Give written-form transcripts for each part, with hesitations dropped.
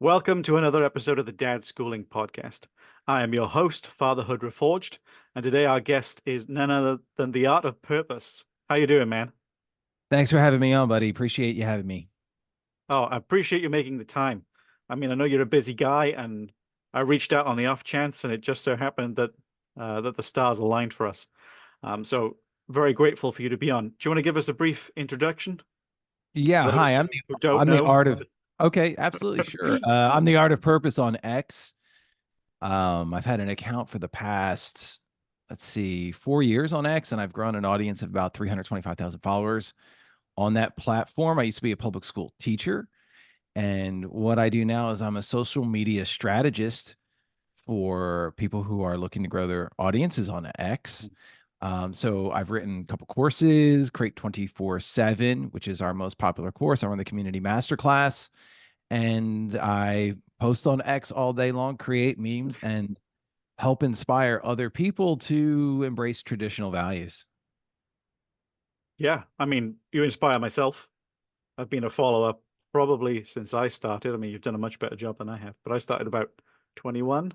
Welcome to another episode of the Dad Schooling Podcast. I am your host, Fatherhood Reforged, and today our guest is none other than the Art of Purpose. How you doing, man? Thanks for having me on, buddy. Appreciate you having me. Oh, I appreciate you making the time. I mean, I know you're a busy guy, and I reached out on the off chance, and it just so happened that the stars aligned for us. So very grateful for you to be on. Do you want to give us a brief introduction Yeah, for those hi. who don't I'm the know? art of Okay, absolutely sure. I'm the art of purpose on X. I've had an account for the past, let's see, 4 years on X, and I've grown an audience of about 325,000 followers on that platform. I used to be a public school teacher, and what I do now is I'm a social media strategist for people who are looking to grow their audiences on X. So I've written a couple courses, Create 24/7, which is our most popular course. I run the community masterclass, and I post on X all day long, create memes, and help inspire other people to embrace traditional values. Yeah, I mean, you inspire myself. I've been a follower probably since I started. I mean, you've done a much better job than I have, but I started about 21, Mhm.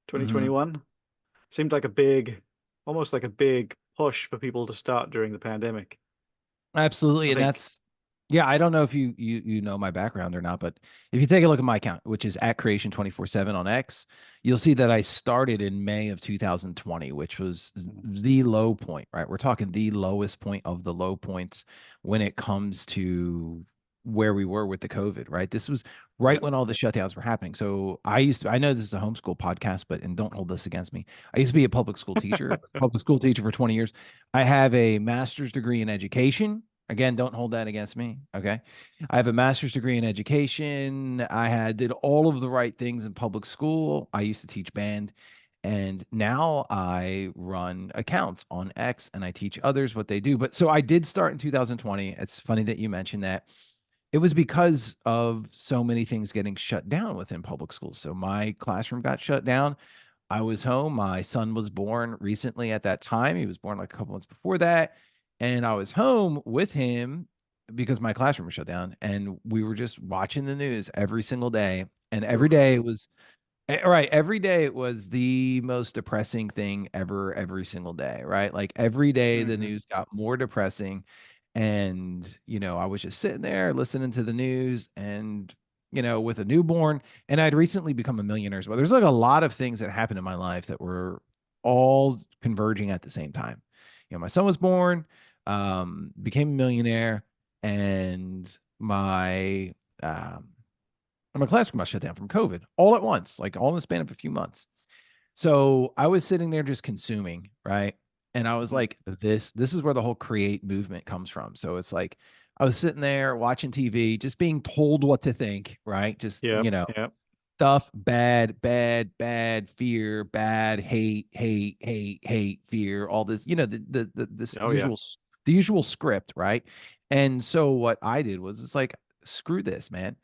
2021. Seemed like almost like a big push for people to start during the pandemic. I Absolutely, and think, that's yeah, I don't know if you know my background or not, but if you take a look at my account, which is at creation 24/7 on X, you'll see that I started in May of 2020, which was the low point, right? We're talking the lowest point of the low points when it comes to where we were with the COVID, right? This was right yeah. when all the shutdowns were happening. So I know this is a homeschool podcast, but and don't hold this against me. I used to be a public school teacher, public school teacher for 20 years. I have a master's degree in education. Again, don't hold that against me. Okay. I have a master's degree in education. Did all of the right things in public school. I used to teach band, and now I run accounts on X and I teach others what they do. But so I did start in 2020. It's funny that you mentioned that. It was because of so many things getting shut down within public schools. So my classroom got shut down. I was home. My son was born recently at that time. He was born like a couple months before that. And I was home with him because my classroom was shut down. And we were just watching the news every single day. And every Oof. day it was right. Every day it was the most depressing thing ever, every single day. Right. Like every day the Hmm. news got more depressing. And, I was just sitting there listening to the news and, with a newborn, and I'd recently become a millionaire as well. There's like a lot of things that happened in my life that were all converging at the same time. My son was born, became a millionaire, and um, my classroom got shut down from COVID all at once, like all in the span of a few months. So I was sitting there just consuming, right? And I was Hmm. like, this is where the whole create movement comes from. So it's like I was sitting there watching TV, just being told what to think, right? Just, Yeah, yeah. stuff bad, bad, bad, fear, bad, hate, hate, hate, hate, fear, all this, this Oh, yeah. the usual script, right? And so what I did was it's like, screw this, man.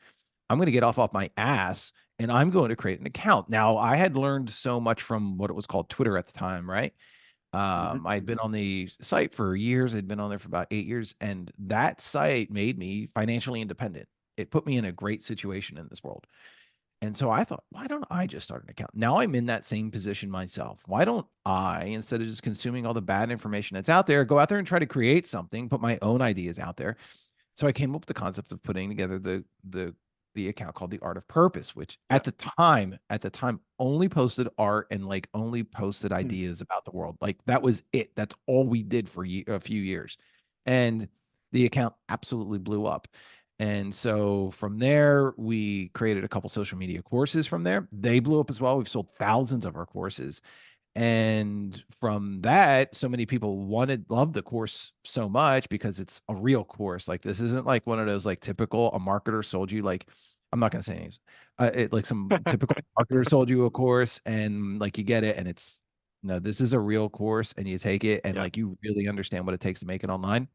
I'm going to get off my ass and I'm going to create an account. Now, I had learned so much from what it was called Twitter at the time, right? Hmm. I had been on the site for years. I'd been on there for about 8 years, and that site made me financially independent. It put me in a great situation in this world. And so I thought, why don't I just start an account? Now I'm in that same position myself. Why don't I, instead of just consuming all the bad information that's out there, go out there and try to create something, put my own ideas out there? So I came up with the concept of putting together the account called the Art of Purpose, which Yeah. at the time only posted art and like only posted Hmm. ideas about the world. Like that was it. That's all we did for a few years. And the account absolutely blew up. And so from there, we created a couple social media courses from there. They blew up as well. We've sold thousands of our courses. And from that, so many people loved the course so much because it's a real course. Like this isn't like one of those like typical a marketer sold you like I'm not gonna say names. It like some typical marketer sold you a course and like you get it and it's no, this is a real course and you take it and Yeah. like you really understand what it takes to make it online.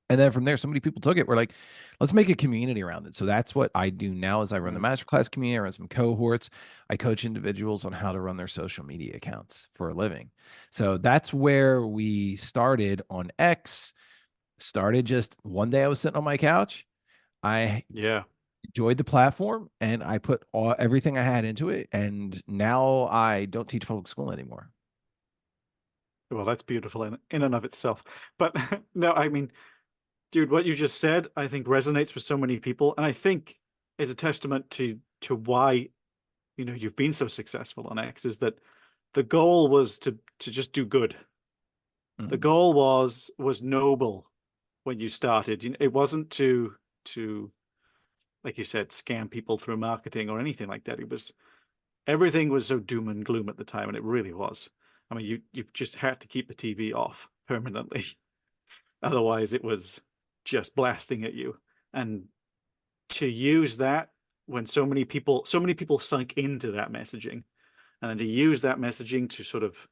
And then from there, so many people took it. We're like, let's make a community around it. So that's what I do now is I run the Mm. masterclass community, I run some cohorts. I coach individuals on how to run their social media accounts for a living. So that's where we started on X. Started just one day I was sitting on my couch. I Yeah. enjoyed the platform, and I put everything I had into it. And now I don't teach public school anymore. Well, that's beautiful in and of itself. But no, I mean, dude, what you just said, I think resonates with so many people, and I think is a testament to why, you've been so successful on X, is that the goal was to just do good. The Mhm. goal was noble when you started. It wasn't to, like you said, scam people through marketing or anything like that. It was everything was so doom and gloom at the time, and it really was. I mean, you just had to keep the TV off permanently. Otherwise, it was just blasting at you. And to use that when so many people sunk into that messaging, and then to use that messaging to sort of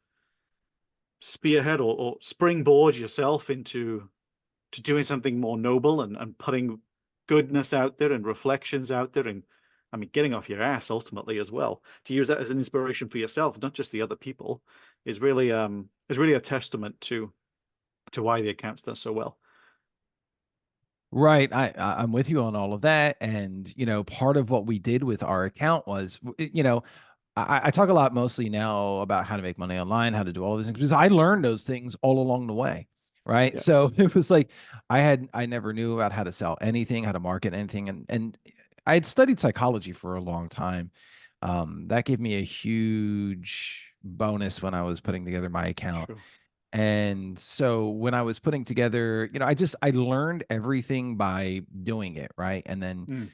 spearhead or springboard yourself into to doing something more noble and putting goodness out there and reflections out there, and I mean getting off your ass ultimately as well, to use that as an inspiration for yourself, not just the other people, is really a testament to why the account's done so well. Right. I'm with you on all of that. And, part of what we did with our account was, I talk a lot mostly now about how to make money online, how to do all these things because I learned those things all along the way. Right. Yeah, So it was like I never knew about how to sell anything, how to market anything. And I had studied psychology for a long time. That gave me a huge bonus when I was putting together my account. sure. And so when I was putting together, I learned everything by doing it, right? And then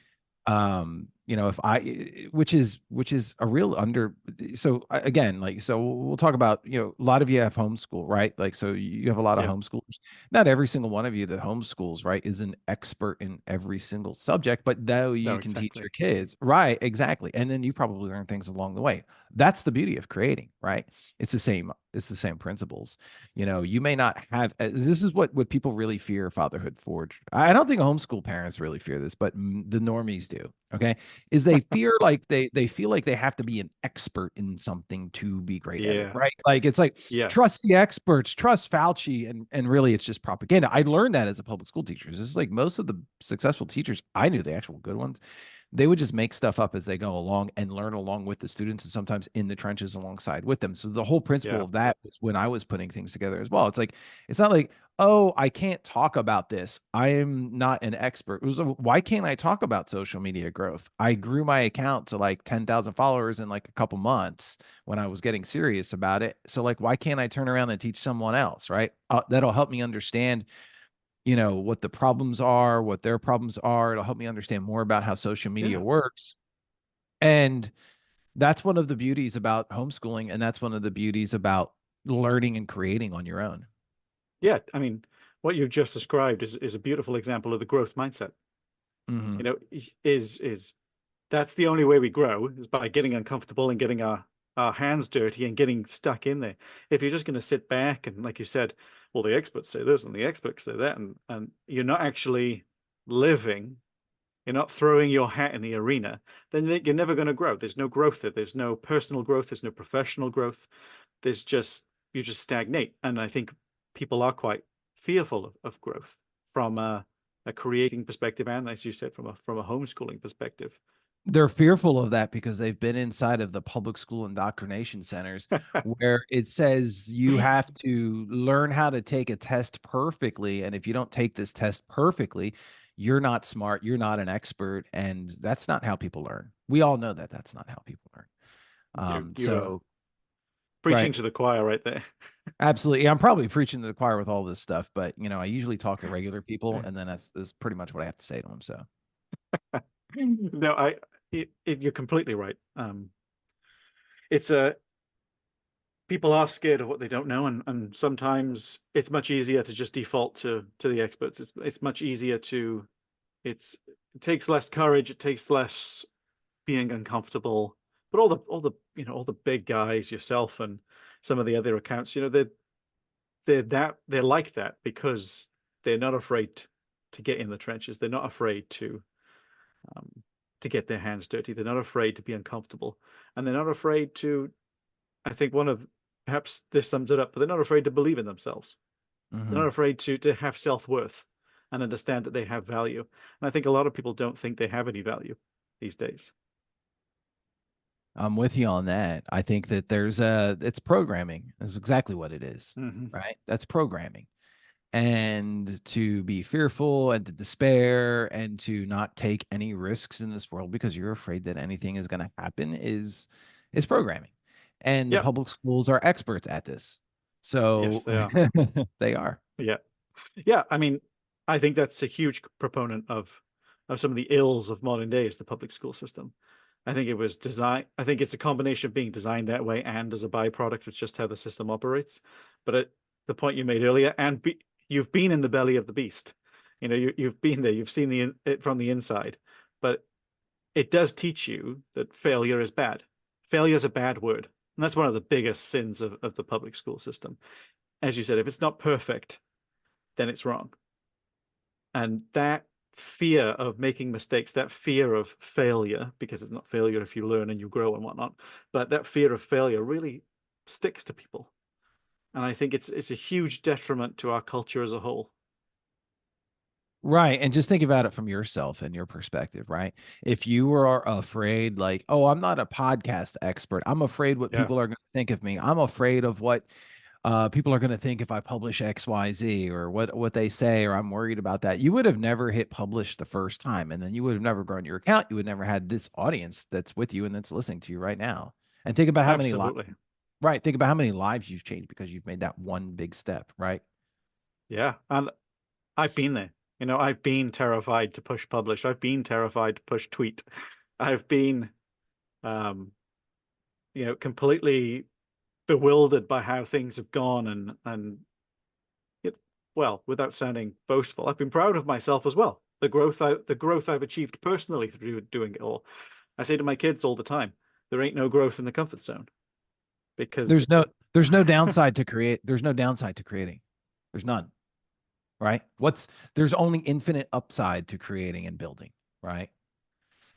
Mm, if which is a real under so again, like so we'll talk about, a lot of you have homeschool, right? Like so you have a lot of yeah, homeschoolers. Not every single one of you that homeschools, right, is an expert in every single subject, but though no, you can teach exactly. your kids, right? Exactly. And then you probably learn things along the way. That's the beauty of creating, right? It's the same principles. You may not have this is what people really fear fatherhood for. I don't think homeschool parents really fear this, but the normies do. Okay, is they fear like they feel like they have to be an expert in something to be great at it, Yeah, right? Like it's like yeah, trust the experts, trust Fauci, and really it's just propaganda. I learned that as a public school teacher. This is like most of the successful teachers I knew, the actual good ones, they would just make stuff up as they go along and learn along with the students and sometimes in the trenches alongside with them. So the whole principle yeah, of that was when I was putting things together as well. It's like, it's not like, oh, I can't talk about this. I am not an expert. It was, why can't I talk about social media growth? I grew my account to like 10,000 followers in like a couple months when I was getting serious about it. So like, why can't I turn around and teach someone else, right? That'll help me understand what the problems are, what their problems are. It'll help me understand more about how social media yeah, works. And that's one of the beauties about homeschooling. And that's one of the beauties about learning and creating on your own. yeah. I mean, what you just described is a beautiful example of the growth mindset. Hmm. Is that's the only way we grow, is by getting uncomfortable and getting our hands dirty and getting stuck in there. If you're just going to sit back and, like you said, well, the experts say this and the experts say that, and you're not actually living, you're not throwing your hat in the arena, then you're never going to grow. There's no growth there. There's no personal growth. There's no professional growth. There's just, you just stagnate. And I think people are quite fearful of growth from a creating perspective, and as you said, from a homeschooling perspective. They're fearful of that because they've been inside of the public school indoctrination centers where it says you have to learn how to take a test perfectly. And if you don't take this test perfectly, you're not smart, you're not an expert. And that's not how people learn. We all know that that's not how people learn. You're So, preaching right. to the choir right there. Absolutely. Yeah, I'm probably preaching to the choir with all this stuff, but I usually talk to regular people and then that's pretty much what I have to say to them. So, No, you're completely right. It's a People are scared of what they don't know, and sometimes it's much easier to just default to the experts. It's much easier to it takes less courage, it takes less being uncomfortable. But all the big guys, yourself and some of the other accounts, they're like that because they're not afraid to get in the trenches. They're not afraid um, to get their hands dirty. They're not afraid to be uncomfortable, and they're not afraid to. I think one of perhaps this sums it up, but they're not afraid to believe in themselves. They're not mhm. afraid to have self worth. and understand that they have value. And I think a lot of people don't think they have any value these days. I'm with you on that. I think that it's programming. That's exactly what it is, Hmm. right? That's programming. And to be fearful and to despair and to not take any risks in this world because you're afraid that anything is going to happen is programming. And the Yeah. public schools are experts at this. Yes, So they are. they are. Yeah. Yeah. I mean, I think that's a huge proponent of some of the ills of modern day is the public school system. I think it was designed, I think it's a combination of being designed that way and as a byproduct of just how the system operates. But the point you made earlier, and you've been in the belly of the beast. You know, you've been there, you've seen it from the inside. But it does teach you that failure is bad. Failure is a bad word. And that's one of the biggest sins of the public school system. As you said, if it's not perfect, then it's wrong. And that fear of making mistakes, that fear of failure, because it's not failure if you learn and you grow and whatnot, but that fear of failure really sticks to people. And I think it's a huge detriment to our culture as a whole. Right. And just think about it from yourself and your perspective, right? If you were afraid, like, oh, I'm not a podcast expert. I'm afraid what Yeah. people are going to think of me. I'm afraid of what people are going to think if I publish XYZ or what they say, or I'm worried about that. You would have never hit publish the first time, and then you would have never grown your account. You would never had this audience that's with you and that's listening to you right now. And think about how many lives, Absolutely. right? Think about how many lives you've changed because you've made that one big step, right? Yeah. And I've been there. You know, I've been terrified to push publish. I've been terrified to push tweet. I've been, um, completely bewildered by how things have gone and it, well, without sounding boastful, I've been proud of myself as well. The growth I've achieved personally through doing it all. I say to my kids all the time, there ain't no growth in the comfort zone because There's no there's no downside to create. There's no downside to creating. There's none, right? There's only infinite upside to creating and building, right?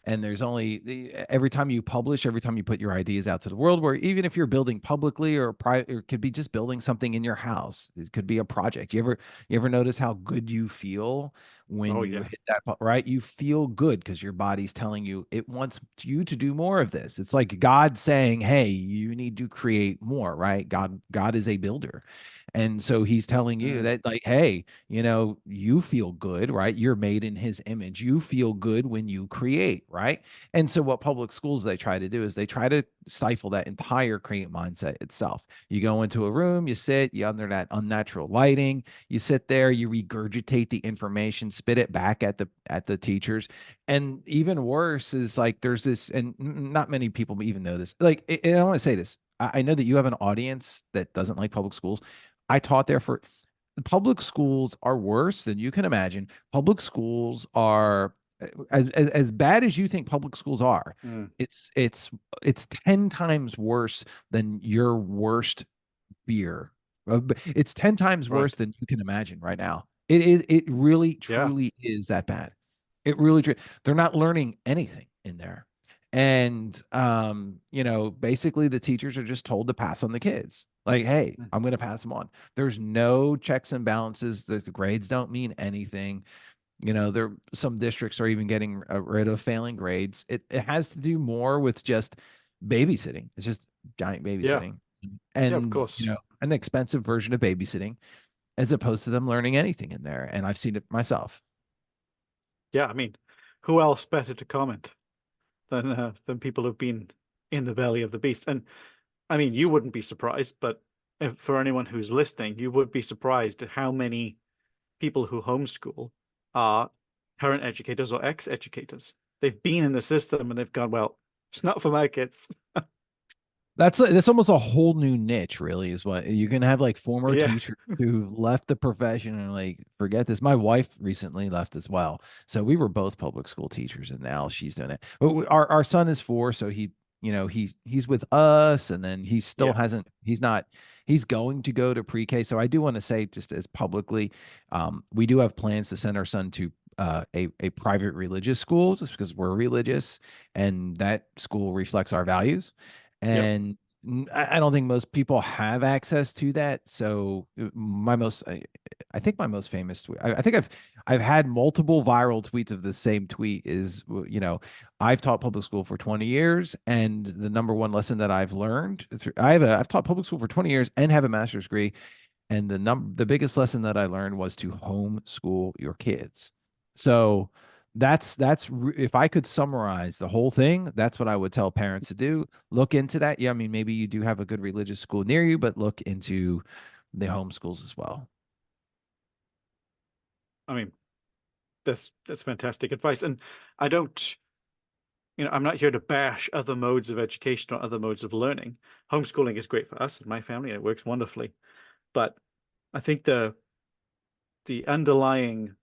And there's only every time you publish, every time you put your ideas out to the world, where even if you're building publicly or private, it could be just building something in your house. It could be a project. You ever notice how good you feel when oh you yeah. hit that, right? You feel good because your body's telling you it wants you to do more of this. It's like God saying, hey, you need to create more, right? God is a builder. And so he's telling you Mm, that, like, hey, you feel good, right? You're made in his image. You feel good when you create, right? And so what public schools they try to do is they try to stifle that entire create mindset itself. You go into a room, you sit, you under that unnatural lighting, you sit there, you regurgitate the information, spit it back at the teachers. And even worse is like there's this, and not many people even know this. Like, and I want to say this. I know that you have an audience that doesn't like public schools. I taught there for public schools are worse than you can imagine. Public schools are as bad as you think public schools are. mm, It's it's it's 10 times worse than your worst fear. It's 10 times worse right. than you can imagine right now. It really Yeah. truly is that bad. It really they're not learning anything in there. And basically the teachers are just told to pass on the kids. Like, hey, Mm, I'm going to pass them on. There's no checks and balances. The grades don't mean anything. There some districts are even getting rid of failing grades. It has to do more with just babysitting. It's just giant yeah. babysitting Yeah, of and course. an expensive version of babysitting as opposed to them learning anything in there. And I've seen it myself. Yeah, I mean, who else better to comment than people who've been in the belly of the beast? And I mean, you wouldn't be surprised, but if, for anyone who's listening, you would be surprised at how many people who homeschool are current educators or ex-educators. They've been in the system and they've gone, well, it's not for my kids. That's almost a whole new niche, really, is what you can have, like former Yeah. teachers who left the profession and like forget this. My wife recently left as well. So we were both public school teachers and now she's doing it. But our son is 4, so he's with us and then he still Yeah. hasn't he's going to go to pre-K. So I do want to say just as publicly, we do have plans to send our son to a private religious school just because we're religious and that school reflects our values. Yep. And I don't think most people have access to that. So I think my most famous tweet, I think I've had multiple viral tweets of the same tweet is, I've taught public school for 20 years, and the number one lesson that I've learned through, I've taught public school for 20 years and have a master's degree. And the biggest lesson that I learned was to homeschool your kids. So if I could summarize the whole thing, that's what I would tell parents to do. Look into that. Yeah, I mean, maybe you do have a good religious school near you, but look into the homeschools as well. I mean, that's fantastic advice. And I don't, I'm not here to bash other modes of education or other modes of learning. Homeschooling is great for us and my family, and it works wonderfully. But I think the underlying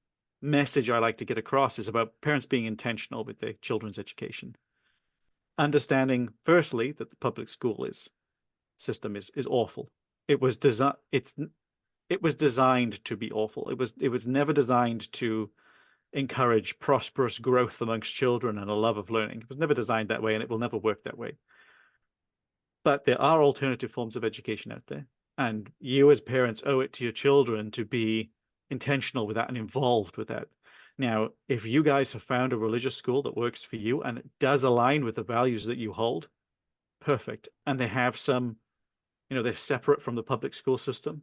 message I like to get across is about parents being intentional with their children's education. Understanding, firstly, that the public school system is awful. It was designed to be awful. It was never designed to encourage prosperous growth amongst children and a love of learning. It was never designed that way, and it will never work that way. But there are alternative forms of education out there, and you as parents owe it to your children to be intentional with that and involved with that. Now, if you guys have found a religious school that works for you and it does align with the values that you hold, perfect. And they have some, they're separate from the public school system,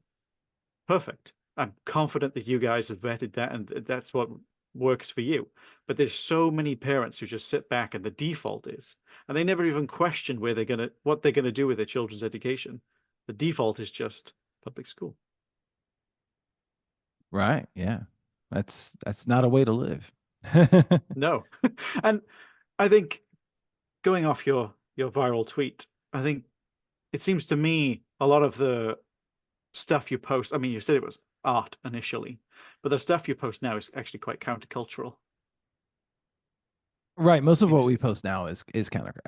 perfect. I'm confident that you guys have vetted that and that's what works for you. But there's so many parents who just sit back and the default is, and they never even question what they're gonna do with their children's education. The default is just public school. Right. Yeah. That's not a way to live. No. And I think going off your viral tweet, I think it seems to me a lot of the stuff you post, I mean, you said it was art initially, but the stuff you post now is actually quite countercultural. Right. Most of what It's we post now is counter.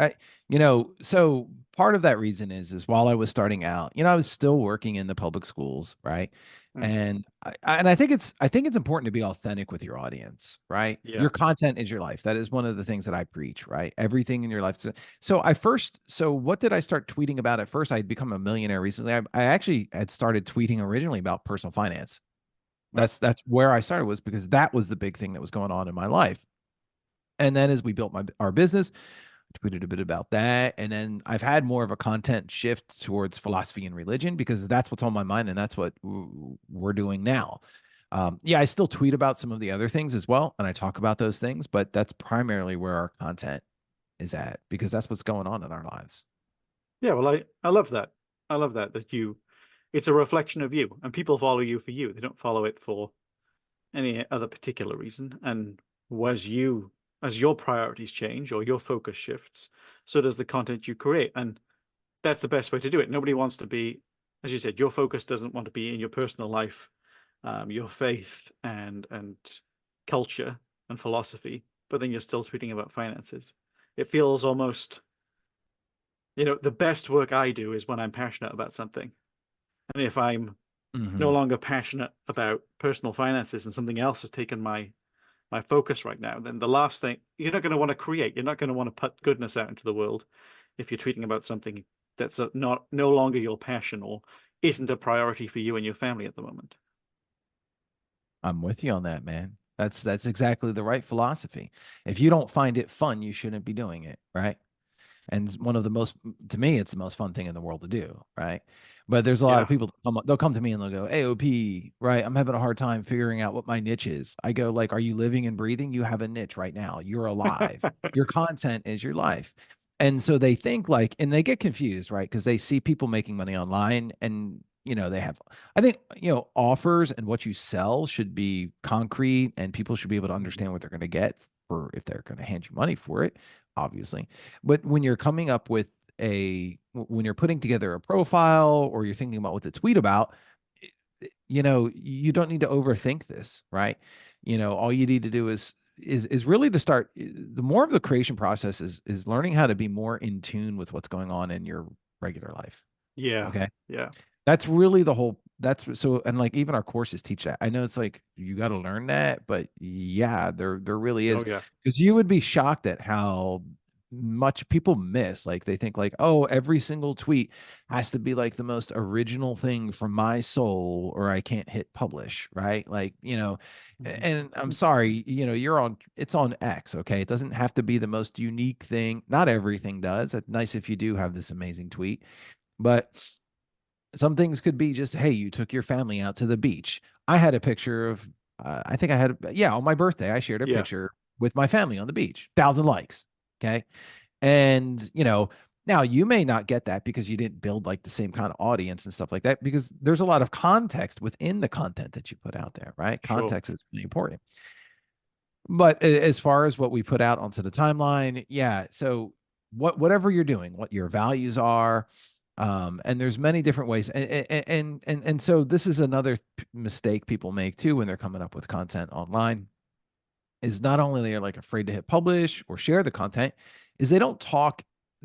So part of that reason is while I was starting out, I was still working in the public schools, right? mm, And I think it's important to be authentic with your audience, right? yeah. Your content is your life. That is one of the things that I preach, right? Everything in your life. So what did I start tweeting about at first? I had become a millionaire recently. I actually had started tweeting originally about personal finance. Right. That's where I started, was because that was the big thing that was going on in my life. And then as we built our business, I tweeted a bit about that. And then I've had more of a content shift towards philosophy and religion because that's what's on my mind. And that's what we're doing now. Yeah, I still tweet about some of the other things as well. And I talk about those things, but that's primarily where our content is at because that's what's going on in our lives. Yeah, well, I love that. I love that it's a reflection of you and people follow you for you. They don't follow it for any other particular reason. And as your priorities change or your focus shifts, so does the content you create. And that's the best way to do it. Nobody wants to be, as you said, your focus doesn't want to be in your personal life, your faith and culture and philosophy, but then you're still tweeting about finances. It feels almost, the best work I do is when I'm passionate about something. And if I'm no Hmm. longer passionate about personal finances and something else has taken my focus right now, then the last thing you're not going to want to create, you're not going to want to put goodness out into the world if you're tweeting about something that's not no longer your passion or isn't a priority for you and your family at the moment. I'm with you on that, man. That's exactly the right philosophy. If you don't find it fun, you shouldn't be doing it, right? And one of the most, to me, it's the most fun thing in the world to do, right? But there's a lot of Yeah. people that they'll come to me and they'll go, AOP, right? I'm having a hard time figuring out what my niche is. I go, like, are you living and breathing? You have a niche right now. You're alive. Your content is your life. And so they think like, and they get confused, right? Because they see people making money online and they have, I think, offers and what you sell should be concrete and people should be able to understand what they're going to get for if they're going to hand you money for it, obviously. But when you're coming up with when you're putting together a profile or you're thinking about what to tweet about, you don't need to overthink this, right? All you need to do is really to start the more of the creation process is learning how to be more in tune with what's going on in your regular life. Yeah. Okay. Yeah. That's really the whole that's so and like even our courses teach that. I know it's like you got to learn that, but yeah, there really Oh is yeah. because you would be shocked at how much people miss. Like they think like, oh, every single tweet has to be like the most original thing from my soul, or I can't hit publish, right? Like, Mhm. and I'm sorry, it's on X, okay? It doesn't have to be the most unique thing. Not everything does. It's nice if you do have this amazing tweet, but some things could be just, hey, you took your family out to the beach. I had a picture of, I think I had, yeah, on my birthday, I shared a Yeah, picture with my family on the beach, 1,000 likes. Okay. And, now you may not get that because you didn't build like the same kind of audience and stuff like that, because there's a lot of context within the content that you put out there, right? sure. Context is really important. But as far as what we put out onto the timeline, yeah. So whatever you're doing, what your values are, and there's many different ways, and so this is another mistake people make too when they're coming up with content online, is not only they're like afraid to hit publish or share the content, is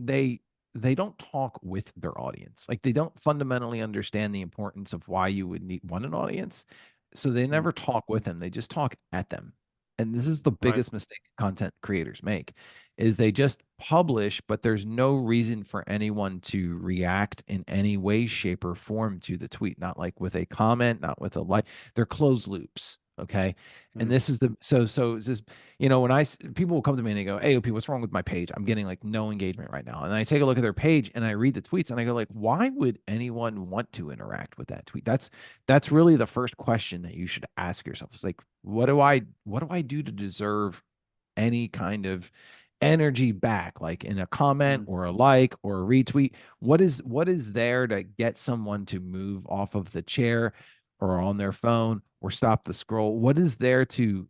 they they don't talk with their audience. Like they don't fundamentally understand the importance of why you would want an audience. So they Mm, never talk with them. They just talk at them. And this is the right. biggest mistake content creators make, is they just publish, but there's no reason for anyone to react in any way, shape, or form to the tweet. Not like with a comment, not with a like. They're closed loops. Okay. And Mm, this is the so it's just, when people will come to me and they go, "Hey, OP, what's wrong with my page? I'm getting like no engagement right now." And I take a look at their page and I read the tweets and I go like, "Why would anyone want to interact with that tweet?" That's really the first question that you should ask yourself. It's like, what do I do to deserve any kind of energy back, like in a comment mm, or a like or a retweet? What is there to get someone to move off of the chair or on their phone or stop the scroll? What is there to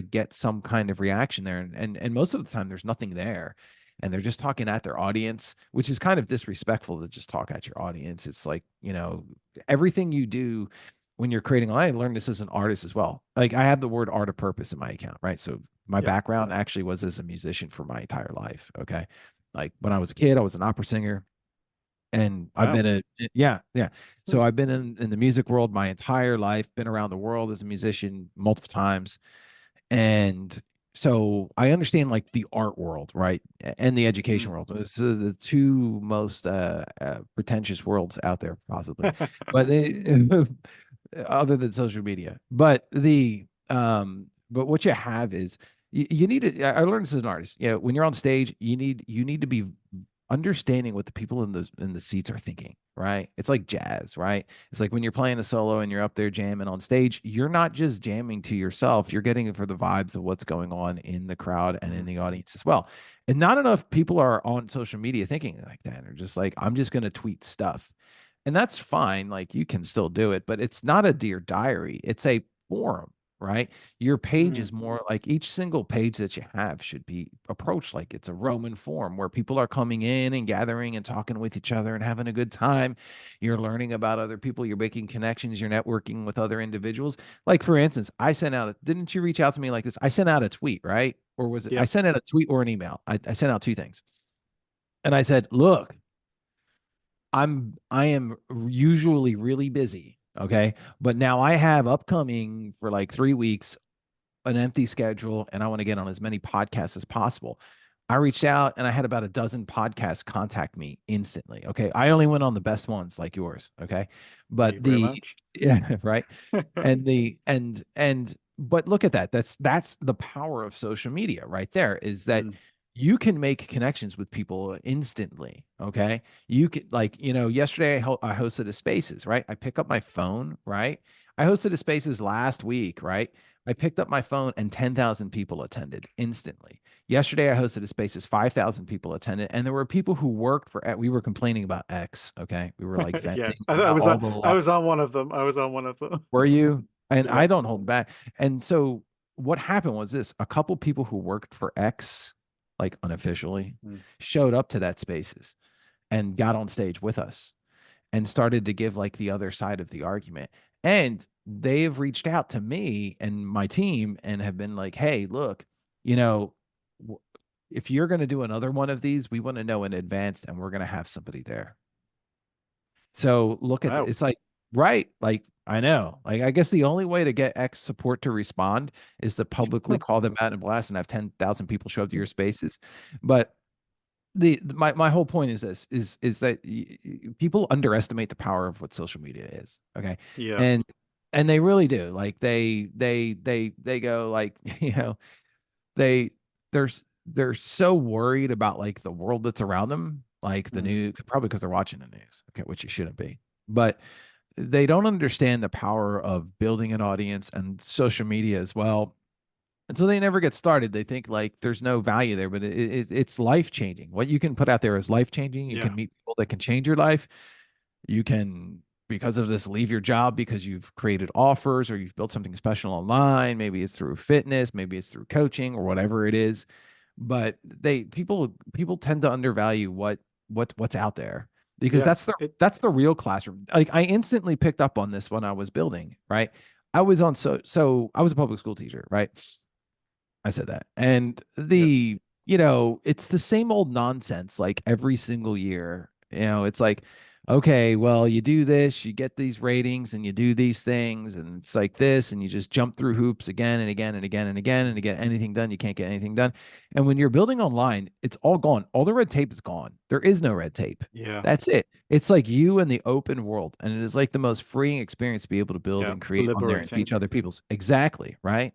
get some kind of reaction there? And most of the time there's nothing there. And they're just talking at their audience, which is kind of disrespectful to just talk at your audience. It's like, everything you do when you're creating, I learned this as an artist as well. Like I have the word art of purpose in my account, right? So my yeah. background actually was as a musician for my entire life. Okay. Like when I was a kid, I was an opera singer, and I've Wow. been yeah, yeah. Hmm. So I've been in the music world my entire life, been around the world as a musician multiple times. And so I understand like the art world, right? And the education Mm. world. It's the two most pretentious worlds out there, possibly. But other than social media. But what you have is you need to, I learned this as an artist. When you're on stage, you need to be understanding what the people in the seats are thinking, right? It's like jazz, right? It's like when you're playing a solo and you're up there jamming on stage, you're not just jamming to yourself, you're getting it for the vibes of what's going on in the crowd and in Mm, the audience as well. And not enough people are on social media thinking like that. They're just like, I'm just going to tweet stuff. And that's fine. Like you can still do it, but it's not a Dear Diary. It's a forum, right? Your page mm, is more like each single page that you have should be approached like it's a Roman forum where people are coming in and gathering and talking with each other and having a good time. You're learning about other people, you're making connections, you're networking with other individuals. Like for instance, didn't you reach out to me like this? I sent out a tweet, right? Or was it I yep. sent out a tweet or an email? I sent out two things. And I said, look, I am usually really busy. Okay. But now I have upcoming for like 3 weeks an empty schedule and I want to get on as many podcasts as possible. I reached out and I had about a dozen podcasts contact me instantly. Okay. I only went on the best ones like yours. Okay. Thank you But very much. yeah, right. But look at that. That's the power of social media right there, is that Mm, you can make connections with people instantly. Okay. You can, like, yesterday I hosted a spaces, right? I pick up my phone, right? I hosted a spaces last week, right? I picked up my phone and 10,000 people attended instantly. Yesterday, I hosted a spaces, 5,000 people attended. And there were people who worked we were complaining about X. Okay. We were like yeah. venting I about was all on, the I was on one of them. I was on one of them. were you? And Yeah. I don't hold back. And so what happened was this: a couple people who worked for X, like unofficially, Mm, showed up to that spaces and got on stage with us and started to give like the other side of the argument. And they have reached out to me and my team and have been like, hey, look, you know, w- if you're going to do another one of these, we want to know in advance and we're going to have somebody there. So look at wow. it's like, right, like I know. Like I guess the only way to get X support to respond is to publicly call them out and blast and have 10,000 people show up to your spaces. But My whole point is this is that people underestimate the power of what social media is. Okay. Yeah. And they really do. Like they go like, they they're they're so worried about like the world that's around them, like the Mm. news, probably because they're watching the news, okay, which you shouldn't be. But they don't understand the power of building an audience and social media as well. And so they never get started. They think like there's no value there, but it's life changing. What you can put out there is life changing. You Yeah. can meet people that can change your life. You can, because of this, leave your job because you've created offers or you've built something special online. Maybe it's through fitness, maybe it's through coaching or whatever it is. But people tend to undervalue what's out there because Yeah. that's the It. that's the real classroom. Like I instantly picked up on this when I was building, right? I was on I was a public school teacher, right? I said that. And Yeah. it's the same old nonsense like every single year. It's like, okay, well, you do this, you get these ratings and you do these things, and it's like this, and you just jump through hoops again and again and again and again, and to get anything done, you can't get anything done. And when you're building online, it's all gone. All the red tape is gone. There is no red tape. Yeah. That's it. It's like you and the open world. And it is like the most freeing experience to be able to build Yeah. and create on there and Liberating. teach other people's. Exactly. Right.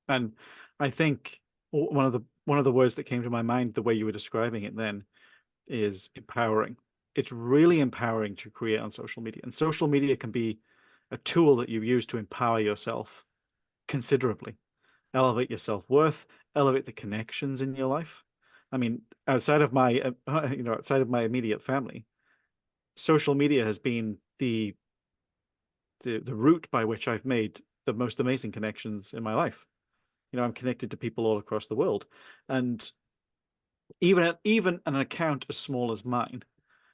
And I think one of the words that came to my mind, the way you were describing it then, is empowering. It's really empowering to create on social media. And social media can be a tool that you use to empower yourself considerably, elevate your self-worth, elevate the connections in your life. I mean, outside of my immediate family, social media has been the route by which I've made the most amazing connections in my life. I'm connected to people all across the world, and even an account as small as mine.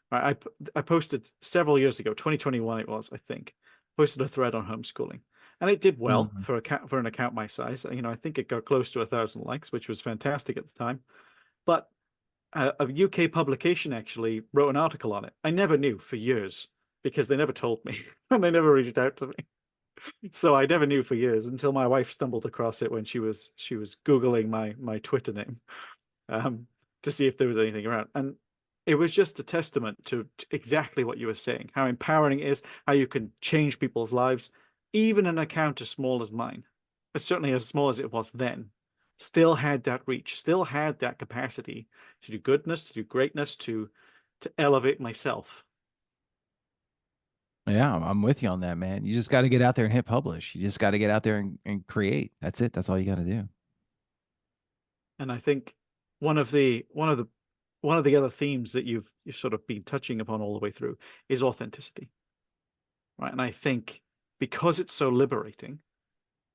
Right, I posted several years ago, 2021 it was, I think, posted a thread on homeschooling, and it did well Mhm. for an account my size. I think it got close to 1,000 likes, which was fantastic at the time. But a UK publication actually wrote an article on it. I never knew for years because they never told me and they never reached out to me. So I never knew for years until my wife stumbled across it when she was Googling my Twitter name, um, to see if there was anything around. And it was just a testament to exactly what you were saying, how empowering it is, how you can change people's lives. Even an account as small as mine, certainly as small as it was then, still had that reach, still had that capacity to do goodness, to do greatness, to elevate myself. Yeah, I'm with you on that, man. You just got to get out there and hit publish. You just got to get out there and create. That's it. That's all you got to do. And I think one of the one of the one of the other themes that you've sort of been touching upon all the way through is authenticity, right? And I think because it's so liberating,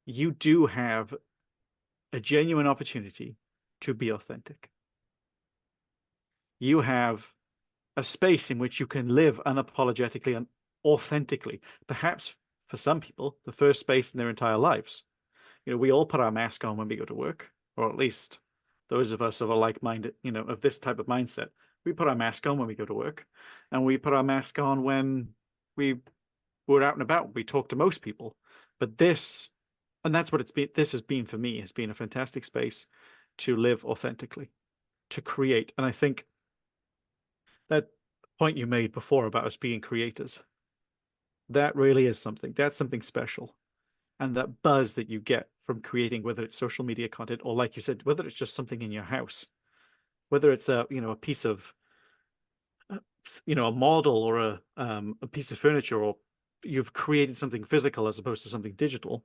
you do have a genuine opportunity to be authentic. You have a space in which you can live unapologetically and authentically. Perhaps for some people, the first space in their entire lives. We all put our mask on when we go to work, or at least those of us of a like-minded, of this type of mindset. We put our mask on when we go to work, and we put our mask on when we were out and about. We talk to most people, but and that's what it's been. This has been for me. Has been a fantastic space to live authentically, to create. And I think that point you made before about us being creators, that really is something. That's something special. And that buzz that you get from creating, whether it's social media content or, like you said, whether it's just something in your house, whether it's a piece of a model or a piece of furniture, or you've created something physical as opposed to something digital.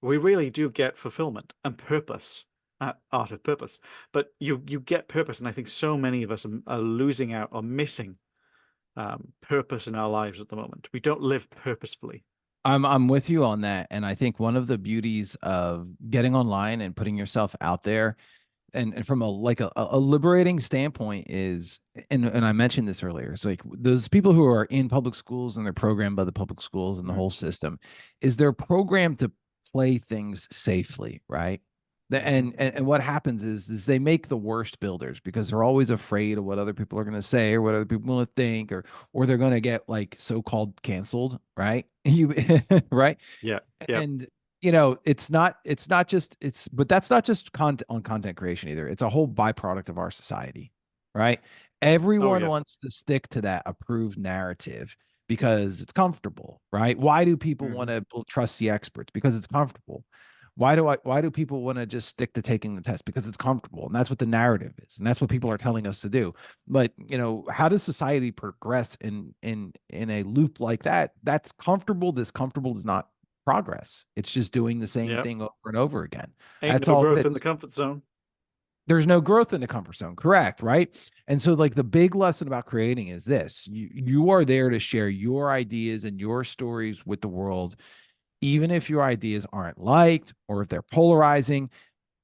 We really do get fulfillment and purpose, art of purpose. But you get purpose, and I think so many of us are losing out or missing purpose in our lives at the moment. We don't live purposefully. I'm with you on that. And I think one of the beauties of getting online and putting yourself out there and from a liberating standpoint is, and I mentioned this earlier, it's like those people who are in public schools and they're programmed by the public schools and the Mm. whole system is they're programmed to play things safely, right? Mm-hmm. And what happens is they make the worst builders because they're always afraid of what other people are going to say or what other people will think, or they're going to get like so-called canceled, right? You right? Yeah. Yeah. And it's not just, but that's not just content on content creation either. It's a whole byproduct of our society. right? Oh Everyone yeah. wants to stick to that approved narrative because it's comfortable, right? Why do people want Hmm. to trust the experts? Because it's comfortable. Why do people want to just stick to taking the test? Because it's comfortable. And that's what the narrative is. And that's what people are telling us to do. But, how does society progress in a loop like that? That's comfortable. This comfortable is not progress. It's just doing the same Yeah. thing over and over again. Ain't That's no all it growth in the is. comfort zone. There's no growth in the comfort zone, correct, right? And so like the big lesson about creating is this: you are there to share your ideas and your stories with the world, even if your ideas aren't liked or if they're polarizing.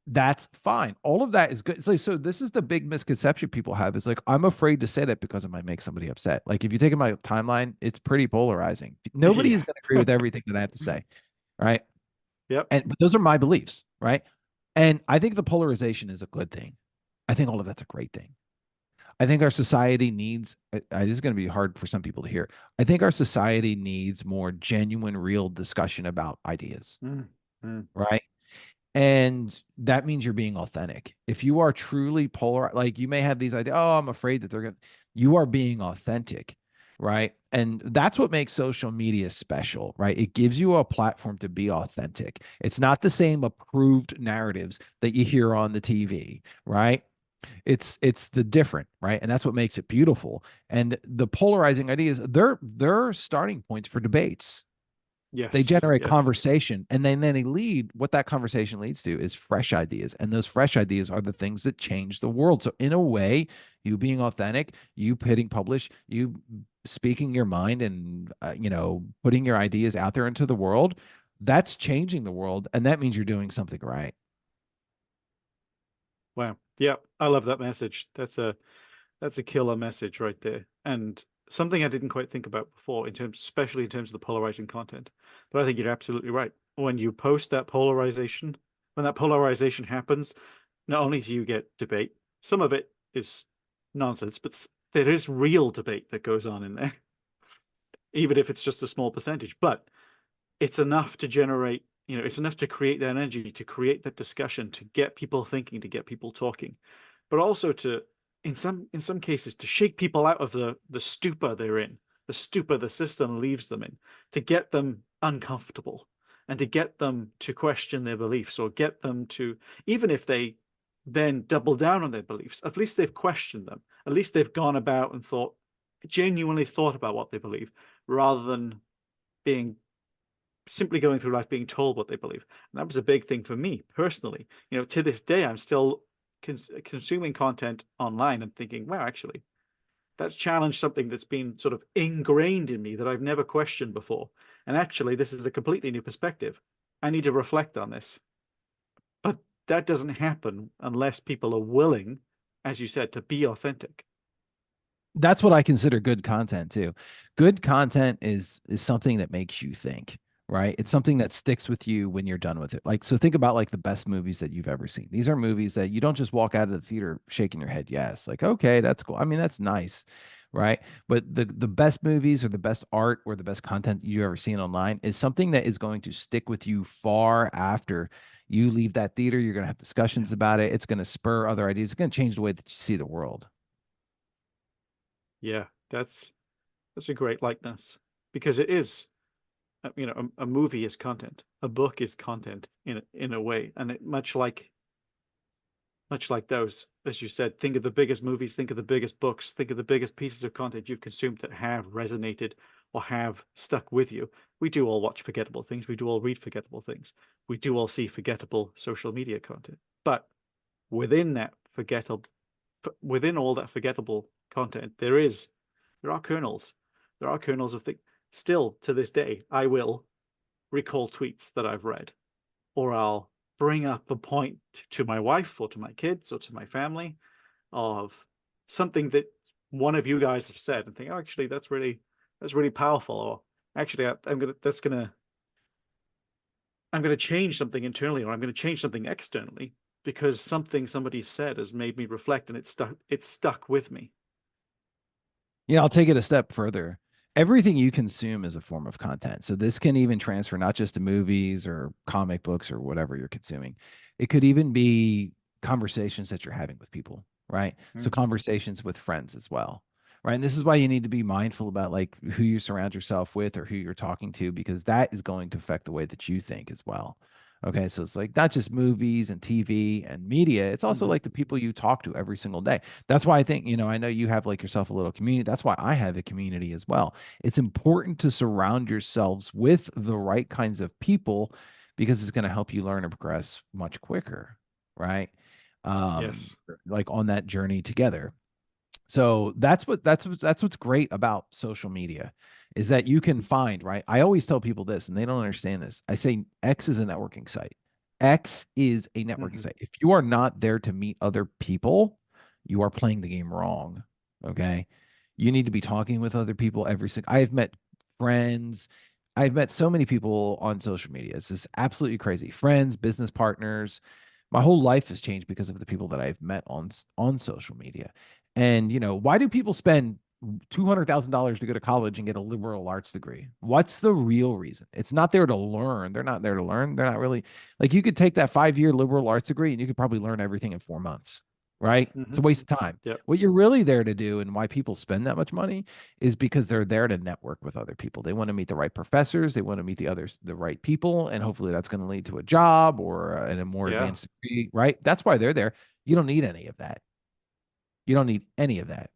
That's fine. All of that is good. It's like, so this is the big misconception people have, is like, I'm afraid to say that because it might make somebody upset. Like if you take my timeline, it's pretty polarizing. Nobody Yeah. is going to agree with everything that I have to say, right? Yep. And but those are my beliefs, right? And I think the polarization is a good thing. I think all of that's a great thing. I think our society needs, this is going to be hard for some people to hear. I think our society needs more genuine, real discussion about ideas, Mm. Mm. right? And that means you're being authentic. If you are truly polar, like you may have these ideas, oh, I'm afraid that they're going to, you are being authentic, right? And that's what makes social media special, right? It gives you a platform to be authentic. It's not the same approved narratives that you hear on the TV, right? It's the different, right? And that's what makes it beautiful. And the polarizing ideas, they're starting points for debates. They Yes. generate Yes. conversation, and then they lead, what that conversation leads to is fresh ideas, and those fresh ideas are the things that change the world. So in a way, you being authentic, you hitting publish, you speaking your mind, and putting your ideas out there into the world, that's changing the world, and that means you're doing something right. Wow. Yeah. I love that message. That's a killer message right there. And something I didn't quite think about before, especially in terms of the polarizing content. But I think you're absolutely right. When you post that polarization, when that polarization happens, not only do you get debate, some of it is nonsense, but there is real debate that goes on in there, even if it's just a small percentage. But it's enough to generate, it's enough to create that energy, to create that discussion, to get people thinking, to get people talking, but also to, in some cases, to shake people out of the stupor they're in, the stupor the system leaves them in, to get them uncomfortable and to get them to question their beliefs, or get them to, even if they then double down on their beliefs, at least they've questioned them. At least they've gone about and genuinely thought about what they believe, rather than being simply going through life being told what they believe. And that was a big thing for me personally. To this day, I'm still consuming content online and thinking, wow, actually, that's challenged something that's been sort of ingrained in me that I've never questioned before. And actually, this is a completely new perspective. I need to reflect on this. But that doesn't happen unless people are willing, as you said, to be authentic. That's what I consider good content too. Good content is something that makes you think, right? It's something that sticks with you when you're done with it. Like, so think about like the best movies that you've ever seen. These are movies that you don't just walk out of the theater shaking your head, yes, like, okay, that's cool. I mean, that's nice, right? But the best movies or the best art or the best content you ever seen online is something that is going to stick with you far after you leave that theater. You're going to have Yeah. discussions about it. It's going to spur other ideas. It's going to change the way that you see the world. Yeah, that's a great likeness, because it is, a movie is content, a book is content in a way, and much like those, as you said, think of the biggest movies, think of the biggest books, think of the biggest pieces of content you've consumed that have resonated or have stuck with you. We do all watch forgettable things, we do all read forgettable things, we do all see forgettable social media content, but within that forgettable within all that forgettable content, there are kernels. There are kernels of things. Still to this day, I will recall tweets that I've read, or I'll bring up a point to my wife or to my kids or to my family of something that one of you guys have said, and think, oh, actually, that's really powerful. Or actually, I'm gonna change something internally, or I'm gonna change something externally, because something somebody said has made me reflect, and it's stuck with me. Yeah, I'll take it a step further. Everything you consume is a form of content. So this can even transfer not just to movies or comic books or whatever you're consuming. It could even be conversations that you're having with people. right? So Mm. conversations with friends as well, right? And this is why you need to be mindful about like who you surround yourself with or who you're talking to, because that is going to affect the way that you think as well. Okay, so it's like not just movies and TV and media, it's also Hmm. like the people you talk to every single day. That's why I think, I know you have like yourself a little community. That's why I have a community as well. It's important to surround yourselves with the right kinds of people because it's going to help you learn and progress much quicker, right? Um, Yes. like on that journey together. So that's what's great about social media is that you can find, right? I always tell people this and they don't understand this. I say X is a networking site. X is a networking Hmm. site. If you are not there to meet other people, you are playing the game wrong. Okay? You need to be talking with other people every single I've met friends. I've met so many people on social media. It's just absolutely crazy. Friends, business partners. My whole life has changed because of the people that I've met on social media. And, why do people spend $200,000 to go to college and get a liberal arts degree? What's the real reason? It's not there to learn. They're not there to learn. They're not really like you could take that 5-year liberal arts degree and you could probably learn everything in 4 months, right? It's Hmm. a waste of time. Yep. What you're really there to do and why people spend that much money is because they're there to network with other people. They want to meet the right professors, they want to meet the right people, and hopefully that's going to lead to a job or a more Yeah. advanced degree, right? That's why they're there. You don't need any of that. You don't need any of that.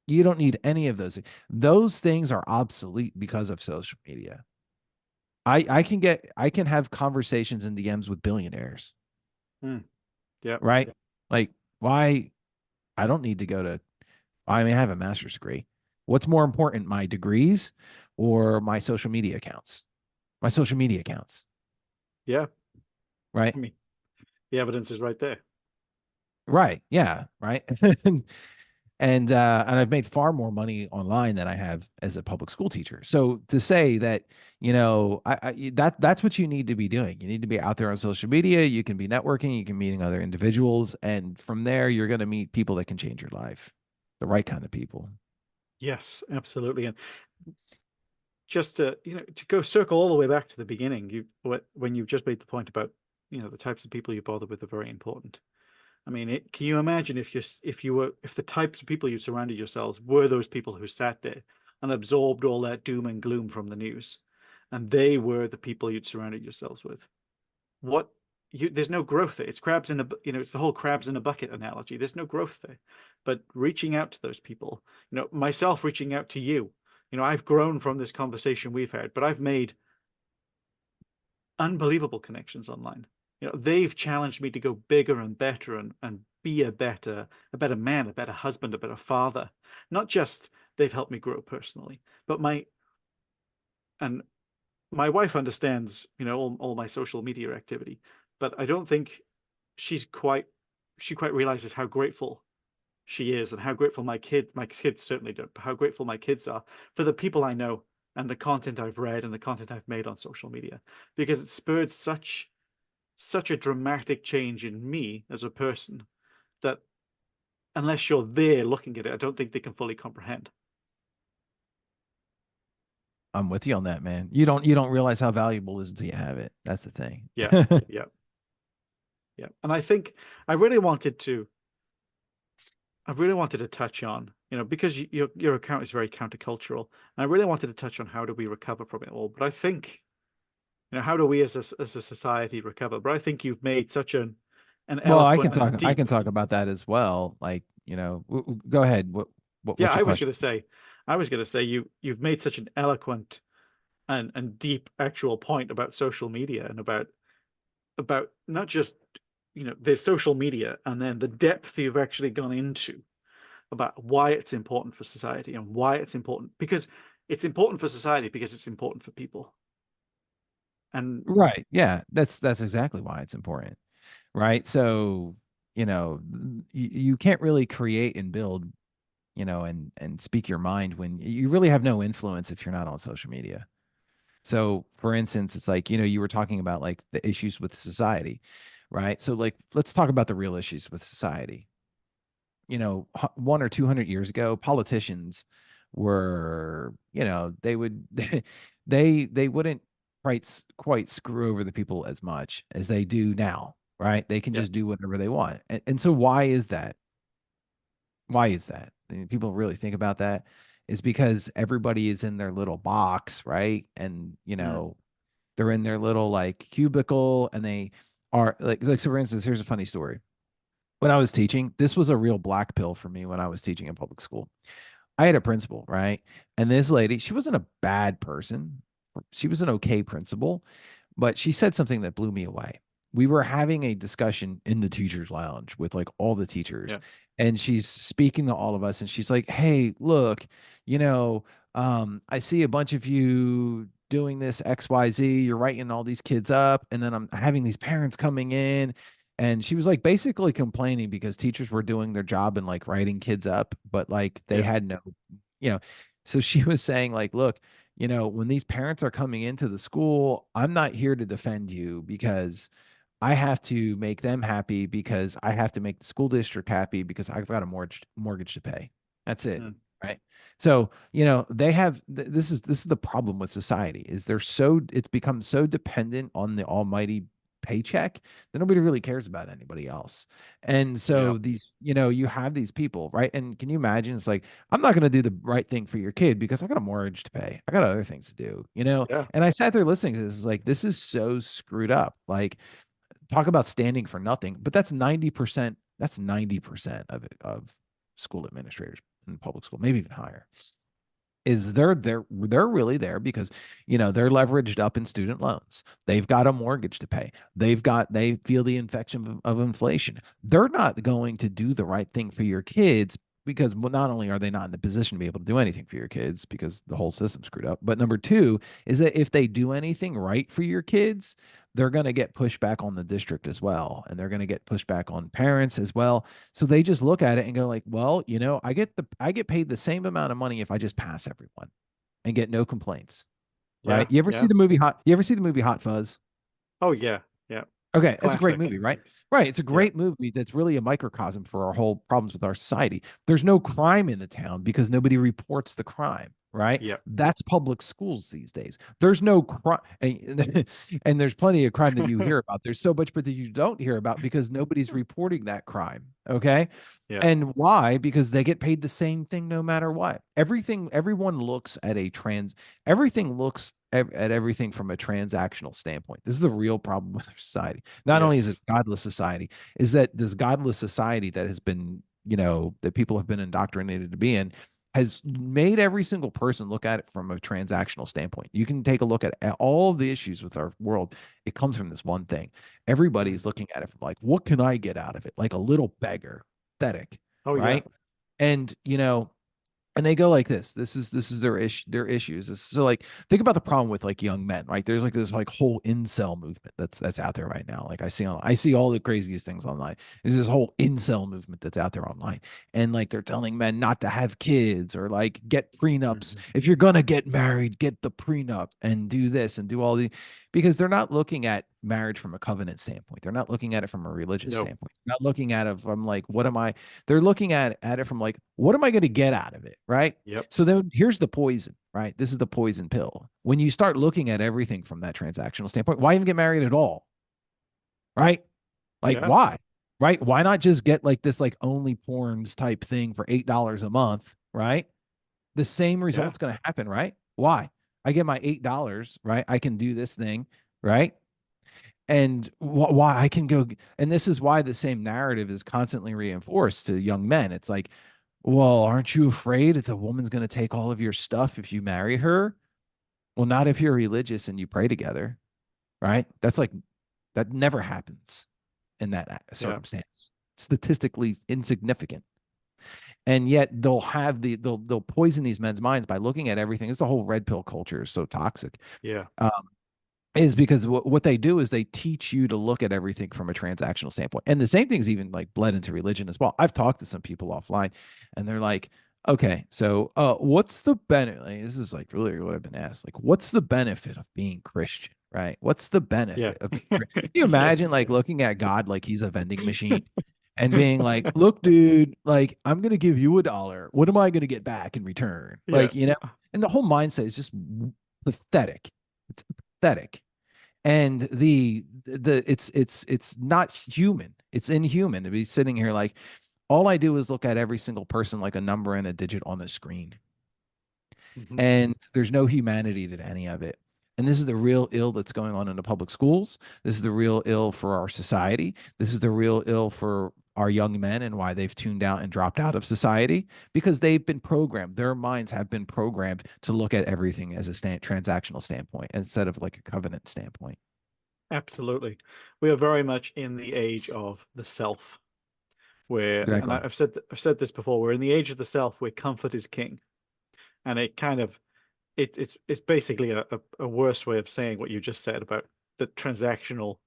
You don't need any of those. Those things are obsolete because of social media. I can have conversations in DMs with billionaires, Mm. Yep. right? Like why I don't need to go to I mean I have a master's degree. What's more important, my degrees or my social media accounts? My social media accounts, Yeah. right? I mean, the evidence is right there. Right. Yeah, right. And I've made far more money online than I have as a public school teacher. So to say that, that's what you need to be doing. You need to be out there on social media. You can be networking. You can meeting other individuals, and from there, you're going to meet people that can change your life, the right kind of people. Yes, absolutely. And just to, to go circle all the way back to the beginning, when you've just made the point about, the types of people you bother with are very important. I mean, can you imagine if the types of people you surrounded yourselves were those people who sat there and absorbed all that doom and gloom from the news, and they were the people you'd surrounded yourselves with? What there's no growth there. It's crabs in a it's the whole crabs in a bucket analogy. There's no growth there. But reaching out to those people, myself reaching out to you, I've grown from this conversation we've had, but I've made unbelievable connections online. They've challenged me to go bigger and better and be a better man, a better husband, a better father. Not just they've helped me grow personally, but and my wife understands, all my social media activity, but I don't think she quite realizes how grateful she is and how grateful my kids certainly don't, but how grateful my kids are for the people I know and the content I've read and the content I've made on social media, because it spurred such a dramatic change in me as a person that unless you're there looking at it, I don't think they can fully comprehend. I'm with you on that, man. You don't realize how valuable it is until you have it. That's the thing. Yeah, yeah, yeah. And I think I really wanted to I really wanted to touch on, because your account is very countercultural, and I really wanted to touch on how do we recover from it all. But I think, how do we as a society recover? But I think you've made such an Well, I can eloquent talk. and I can deep. talk about that as well. Like, go ahead. Yeah, What's your question? I was gonna say you've made such an eloquent and deep actual point about social media and about not just there's social media and then the depth you've actually gone into about why it's important for society and why it's important, because it's important for society because it's important for people. And Right. Yeah. That's exactly why it's important. Right. So, you can't really create and build, and speak your mind when you really have no influence if you're not on social media. So, for instance, it's like, you were talking about like the issues with society, right? So, like, let's talk about the real issues with society. 1 or 200 years ago, politicians were, they would, they wouldn't quite screw over the people as much as they do now, right? They can yeah, just do whatever they want. And so why is that? Why is that? And people really think about that. Is because everybody is in their little box, right? And Mm, they're in their little like cubicle, and they are like so for instance, here's a funny story. When I was teaching, this was a real black pill for me when I was teaching in public school. I had a principal, right? And this lady, she wasn't a bad person. She was an okay principal, but she said something that blew me away. We were having a discussion in the teachers' lounge with like all the teachers, yeah, and she's speaking to all of us, and she's like, "Hey, look, you know, I see a bunch of you doing this XYZ. You're writing all these kids up, and then I'm having these parents coming in." And she was like basically complaining because teachers were doing their job and like writing kids up, but like they yeah, had no, you know. So she was saying, like, look, when these parents are coming into the school, I'm not here to defend you because I have to make them happy because I have to make the school district happy because I've got a mortgage to pay. That's it. mm, Right. So, they have this is the problem with society is it's become so dependent on the almighty paycheck that nobody really cares about anybody else. And yeah, so you have these people, right? And can you imagine it's like, I'm not going to do the right thing for your kid because I got a mortgage to pay. I got other things to do. yeah, And I sat there listening to this, is like, this is so screwed up. Like, talk about standing for nothing, but that's 90% of it, of school administrators in public school, maybe even higher. Is they're really there because they're leveraged up in student loans. They've got a mortgage to pay. They feel the infection of inflation. They're not going to do the right thing for your kids because, well, not only are they not in the position to be able to do anything for your kids because the whole system's screwed up, but number two is that if they do anything right for your kids, they're going to get pushback on the district as well, and they're going to get pushback on parents as well. So they just look at it and go like, well, I get paid the same amount of money if I just pass everyone and get no complaints, yeah, right? yeah. You ever see the movie Hot Fuzz? Oh yeah, yeah. Okay, it's a great Classic. movie, right? Right, it's a Yeah, great movie that's really a microcosm for our whole problems with our society. There's no crime in the town because nobody reports the crime, right? yeah. That's public schools these days. There's no crime, and there's plenty of crime that you hear about. There's so much, but that you don't hear about because nobody's reporting that crime. Okay. Yeah, And why? Because they get paid the same thing no matter what. Everyone looks at everything looks at everything from a transactional standpoint. This is the real problem with our society. Not only is it yes. godless society, is that this godless society that has been, that people have been indoctrinated to be in has made every single person look at it from a transactional standpoint. You can take a look at all the issues with our world. It comes from this one thing. Mm. Everybody's looking at it from like, what can I get out of it? Like a little beggar, pathetic, Oh yeah, right? And and they go like this is their issues. So like, think about the problem with like young men, right? There's like this like whole incel movement that's out there right now. Like I see all the craziest things online. There's this whole incel movement that's out there online, and like they're telling men not to have kids or like get prenups. hmm, If you're gonna get married, get the prenup and do this and do all the, because they're not looking at marriage from a covenant standpoint. They're not looking at it from a religious no, standpoint. They're not looking at it from like, what am I, they're looking at it from like, what am I going to get out of it? Right. yep, So then here's the poison, right? This is the poison pill. When you start looking at everything from that transactional standpoint, why even get married at all? Right. Like, yeah, why? Right. Why not just get like this, like only porns type thing for $8 a month? Right. The same yeah, result's going to happen. Right. Why? I get my $8, right? I can do this thing. Right. And why I can go, and this is why the same narrative is constantly reinforced to young men. It's like, well, aren't you afraid that the woman's going to take all of your stuff if you marry her? Well, not if you're religious and you pray together, right? That never happens in that yeah, circumstance. Statistically insignificant. And yet they'll poison these men's minds by looking at everything. It's the whole red pill culture is so toxic. yeah, Um, is because what they do is they teach you to look at everything from a transactional standpoint. And the same thing's even like bled into religion as well. I've talked to some people offline and they're like, okay, so what's the benefit? Like, this is like really what I've been asked. Like, what's the benefit of being Christian? Right? What's the yeah, benefit of being Christian? Can you yeah, imagine like looking at God like he's a vending machine and being like, look, dude, like I'm gonna give you $1. What am I gonna get back in return? yeah, Like, and the whole mindset is just pathetic. It's pathetic. And it's not human, it's inhuman to be sitting here like, All I do is look at every single person like a number and a digit on the screen. Hmm. And there's no humanity to any of it. And this is the real ill that's going on in the public schools. This is the real ill for our society. This is the real ill for our young men and why they've tuned out and dropped out of society because they've been programmed. Their minds have been programmed to look at everything as a transactional standpoint instead of like a covenant standpoint. Absolutely. We are very much in the age of the self, where, and Exactly. I've said this before, we're in the age of the self where comfort is king. And it kind of it's basically a worse way of saying what you just said about the transactional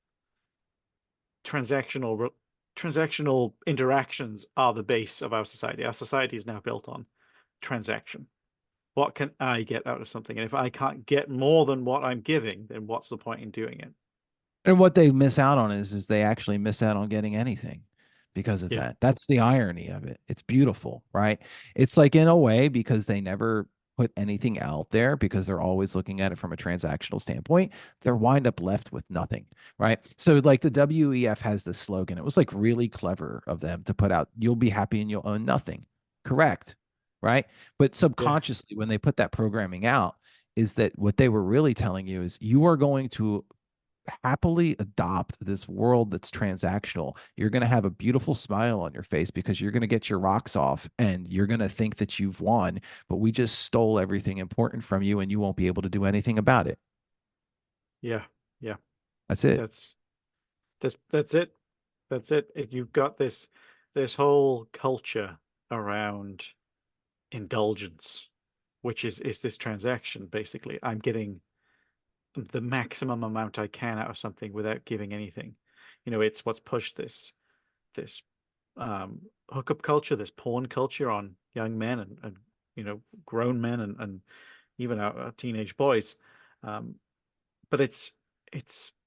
transactional interactions are the base of our society. Our society is now built on transaction. What can I get out of something? And if I can't get more than what I'm giving, then what's the point in doing it? And what they miss out on is they actually miss out on getting anything because of Yeah, that. That's the irony of it. It's beautiful, right? It's like in a way because they never put anything out there because they're always looking at it from a transactional standpoint, they're wind up left with nothing, right? So like the WEF has this slogan. It was like really clever of them to put out, you'll be happy and you'll own nothing. Correct. Right? But yeah, subconsciously when they put that programming out, is that what they were really telling you is you are going to happily adopt this world that's transactional. You're going to have a beautiful smile on your face because you're going to get your rocks off and you're going to think that you've won, but we just stole everything important from you and you won't be able to do anything about it. yeah, yeah. That's it. That's that's it. That's it. You've got this whole culture around indulgence, which is this transaction basically. I'm getting the maximum amount I can out of something without giving anything. It's what's pushed this hookup culture, this porn culture on young men and grown men and even our teenage boys. Um, but it's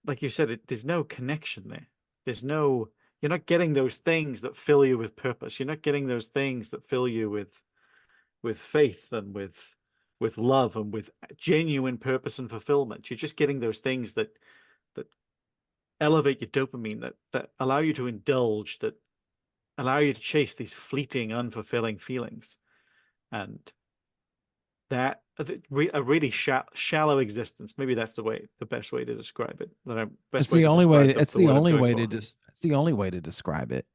like you said, there's no connection there. There's no You're not getting those things that fill you with purpose. You're not getting those things that fill you with faith and with love and with genuine purpose and fulfillment. You're just getting those things that elevate your dopamine, that allow you to indulge, that allow you to chase these fleeting, unfulfilling feelings. And that a really shallow existence. Maybe that's the best way to describe it. The best It's way the to only way. describe the, It's the the word I'm only going way to for. just. It's the only way to describe it.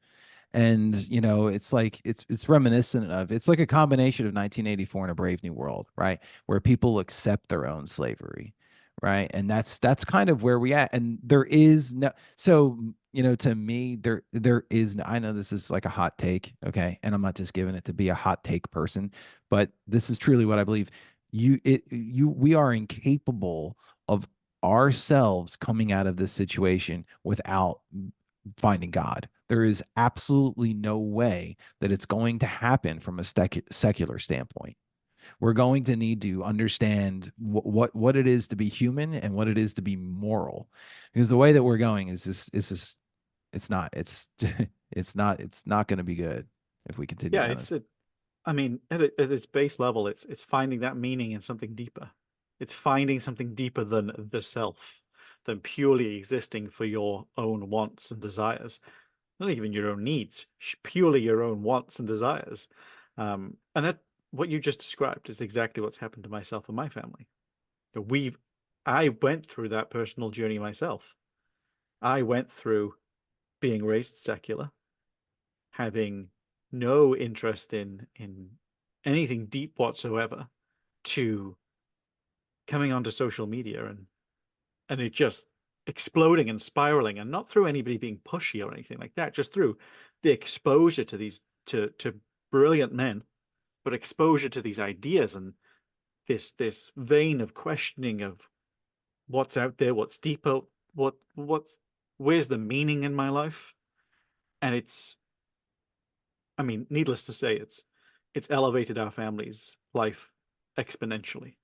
And it's like it's reminiscent of it's like a combination of 1984 and A Brave New World, right? Where people accept their own slavery, right? And that's kind of where we at. And there is no so to me there is no, I know this is like a hot take, okay? And I'm not just giving it to be a hot take person, but this is truly what I believe. We are incapable of ourselves coming out of this situation without finding God. There is absolutely no way that it's going to happen from a secular standpoint. We're going to need to understand what it is to be human and what it is to be moral, because the way that we're going is just it's not going to be good if we continue Yeah, down this. I mean, at its base level, it's finding that meaning in something deeper. It's finding something deeper than the self, than purely existing for your own wants and desires. Not even your own needs, purely your own wants and desires. And that what you just described is exactly what's happened to myself and my family. We've I went through that personal journey myself. I went through being raised secular, having no interest in anything deep whatsoever, to coming onto social media and it just exploding and spiraling, and not through anybody being pushy or anything like that, just through the exposure to these to brilliant men, but exposure to these ideas and this vein of questioning of what's out there, what's deeper, what's where's the meaning in my life. And I mean, needless to say, it's elevated our family's life exponentially.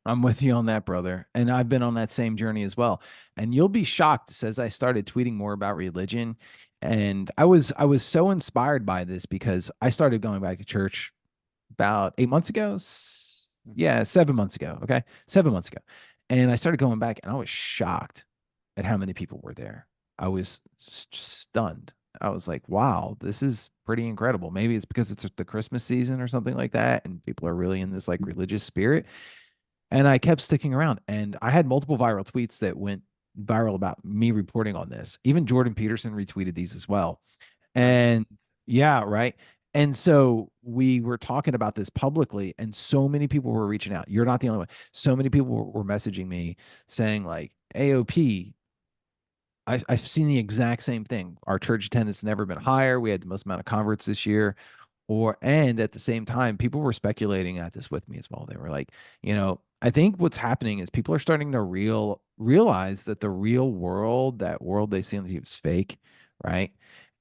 I'm with you on that, brother. And I've been on that same journey as well. And you'll be shocked as I started tweeting more about religion. And I was so inspired by this because I started going back to church about 8 months ago. Mhm. Yeah, 7 months ago. Okay. 7 months ago. And I started going back and I was shocked at how many people were there. I was stunned. I was like, wow, this is pretty incredible. Maybe it's because it's the Christmas season or something like that, and people are really in this like religious spirit. And I kept sticking around, and I had multiple viral tweets that went viral about me reporting on this. Even Jordan Peterson retweeted these as well. Nice. And yeah, right. And so we were talking about this publicly, and so many people were reaching out. You're not the only one. So many people were messaging me saying, like, AOP, I've seen the exact same thing. Our church attendance never been higher. We had the most amount of converts this year. Or, and at the same time, people were speculating at this with me as well. They were like, I think what's happening is people are starting to realize that the real world, that world they see on the TV is fake, right?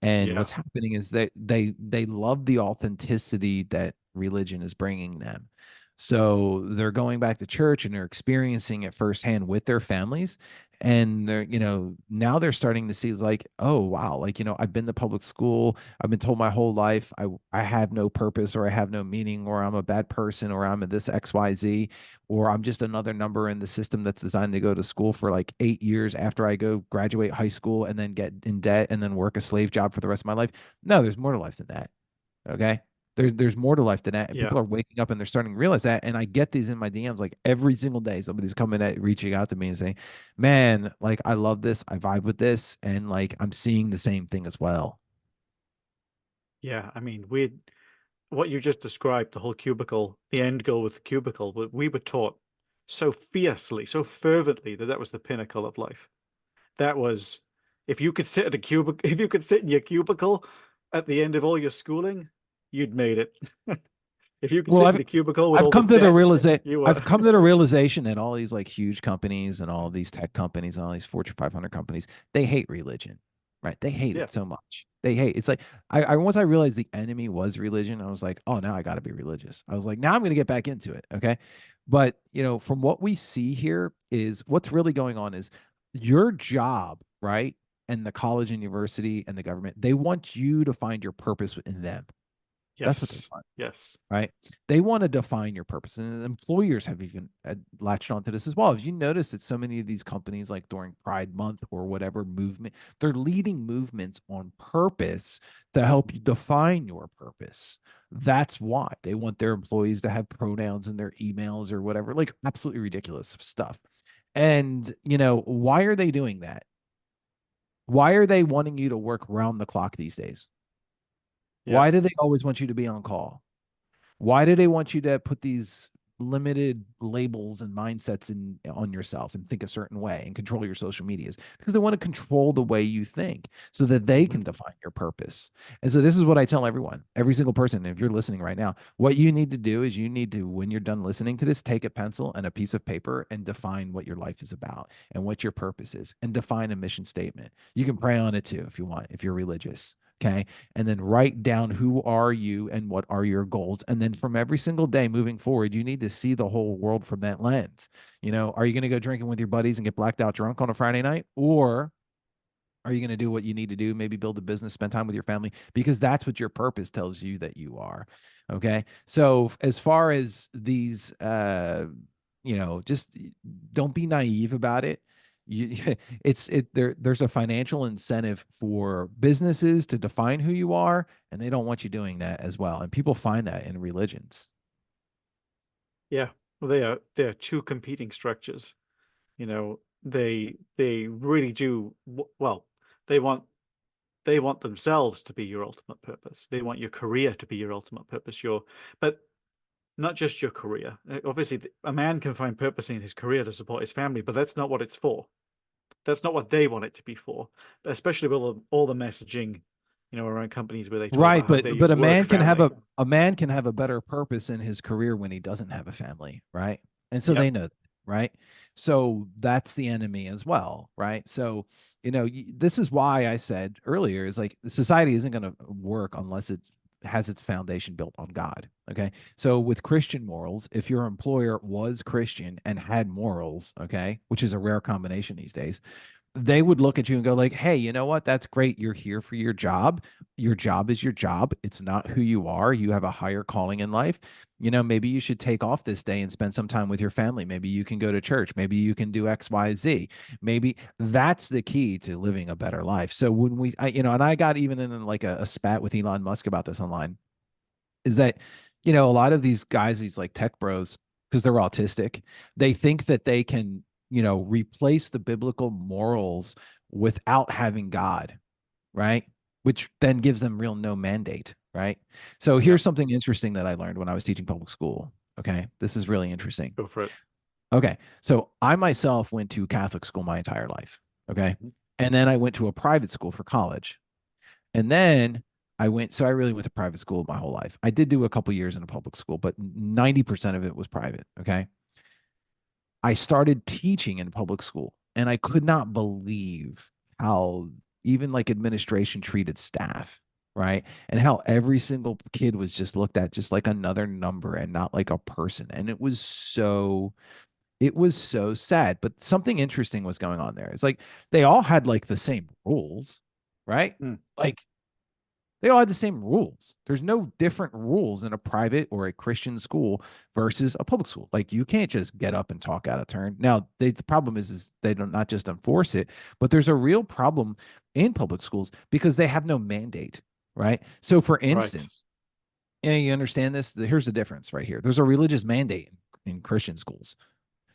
And Yeah. what's happening is that they love the authenticity that religion is bringing them. So they're going back to church and they're experiencing it firsthand with their families. And they're, now they're starting to see like, oh, wow, like, I've been to public school. I've been told my whole life I have no purpose or I have no meaning or I'm a bad person or I'm a this XYZ or I'm just another number in the system that's designed to go to school for like 8 years after I go graduate high school and then get in debt and then work a slave job for the rest of my life. No, there's more to life than that. Okay. There's more to life than that. And Yeah. people are waking up and they're starting to realize that. And I get these in my DMs like every single day. Somebody's coming at reaching out to me and saying, man, like I love this. I vibe with this. And like I'm seeing the same thing as well. Yeah. I mean, what you just described, the whole cubicle, the end goal with the cubicle, we were taught so fiercely, so fervently that that was the pinnacle of life. That was, if you could sit at a cubicle, if you could sit in your cubicle at the end of all your schooling, you'd made it. If you could Well, sit in the cubicle with I've all this come to the debt, realization you were. I've come to the realization that all these like huge companies and all these tech companies and all these Fortune 500 companies, they hate religion, right? They hate Yeah. it so much. They hate it's like I once I realized the enemy was religion, I was like, oh, now I got to be religious. I was like, now I'm going to get back into it, okay? But from what we see here is what's really going on is your job, right? And the college and university and the government, they want you to find your purpose within them. That's what they Yes. want, Yes. right? They want to define your purpose, and employers have even latched onto this as well. If you notice that so many of these companies, like during Pride Month or whatever movement, they're leading movements on purpose to help you define your purpose. That's why they want their employees to have pronouns in their emails or whatever, like absolutely ridiculous stuff. And why are they doing that? Why are they wanting you to work round the clock these days? Yeah. Why do they always want you to be on call? Why do they want you to put these limited labels and mindsets in on yourself and think a certain way and control your social medias? Because they want to control the way you think so that they Hmm. can define your purpose. And so this is what I tell everyone, every single person, if you're listening right now, what you need to do is you need to, when you're done listening to this, take a pencil and a piece of paper and define what your life is about and what your purpose is and define a mission statement. You can pray on it too if you want, if you're religious. Okay. And then write down who are you and what are your goals. And then from every single day moving forward, you need to see the whole world from that lens. Are you going to go drinking with your buddies and get blacked out drunk on a Friday night? Or are you going to do what you need to do? Maybe build a business, spend time with your family, because that's what your purpose tells you that you are. Okay. So as far as these, just don't be naive about it. You, there's a financial incentive for businesses to define who you are, and they don't want you doing that as well. And people find that in religions. Yeah. Well, they are two competing structures. They really do well. They want they want themselves to be your ultimate purpose. They want your career to be your ultimate purpose. But not just your career. Obviously, a man can find purpose in his career to support his family, but that's not what it's for. That's not what they want it to be for. Especially with all the messaging, around companies where they talk Right, about how but they're your but work family. a man can have a better purpose in his career when he doesn't have a family, right? And so they Yep. know that, right? So that's the enemy as well, right? So, this is why I said earlier is like society isn't going to work unless it has its foundation built on God, okay? So with Christian morals, if your employer was Christian and had morals, okay, which is a rare combination these days, they would look at you and go like, hey, you know what, that's great, you're here for your job is your job, it's not who you are, you have a higher calling in life, maybe you should take off this day and spend some time with your family, maybe you can go to church, maybe you can do XYZ, maybe that's the key to living a better life. So when and I got even in like a spat with Elon Musk about this online, is that a lot of these guys, these like tech bros, because they're autistic, they think that they can replace the biblical morals without having God, right? Which then gives them real no mandate, right? So Yeah, here's something interesting that I learned when I was teaching public school. Okay, this is really interesting. go for it. Okay, so I myself went to Catholic school my entire life. Okay, Mhm. and then I went to a private school for college. And then so I really went to private school my whole life. I did do a couple years in a public school, but 90% of it was private. Okay. I started teaching in public school and I could not believe how even like administration treated staff, right? And how every single kid was just looked at just like another number and not like a person. And it was so sad. But something interesting was going on there. It's like they all had like the same rules, right? Mm, Like they all had the same rules. There's no different rules in a private or a Christian school versus a public school. Like you can't just get up and talk out of turn. Now, the problem is they don't not just enforce it, but there's a real problem in public schools because they have no mandate, right? So, for right. instance, and you understand this. Here's the difference right here. There's a religious mandate in Christian schools.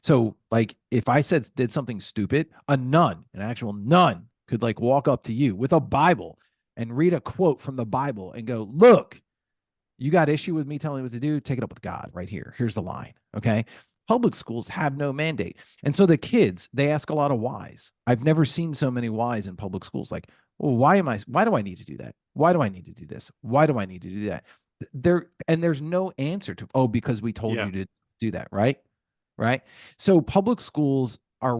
So, like, if I did something stupid, an actual nun, could like walk up to you with a Bible and read a quote from the Bible and go, "Look, you got issue with me telling you what to do? Take it up with God right here. Here's the line." Okay. Public schools have no mandate. And so the kids, they ask a lot of whys. I've never seen so many whys in public schools. Like, well, why do I need to do that? Why do I need to do this? Why do I need to do that? There's no answer to, oh, because we told Yeah, you to do that, right? Right. So public schools are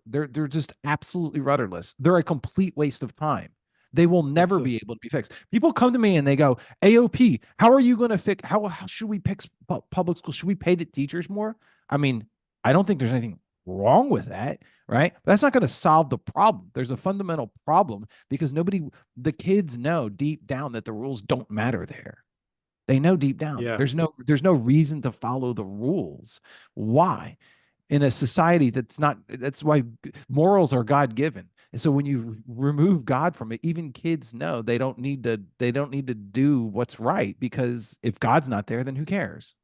they're just absolutely rudderless. They're a complete waste of time. They will it's never a be able to be fixed. People come to me and they go, AOP, how are you going to fix? How should we fix public schools? Should we pay the teachers more? I mean, I don't think there's anything wrong with that, right? But that's not going to solve the problem. There's a fundamental problem because the kids know deep down that the rules don't matter there. They know deep down. yeah, There's no reason to follow the rules. Why? In a society that's why morals are God given. And so when you remove God from it, even kids know they don't need to do what's right because if God's not there, then who cares?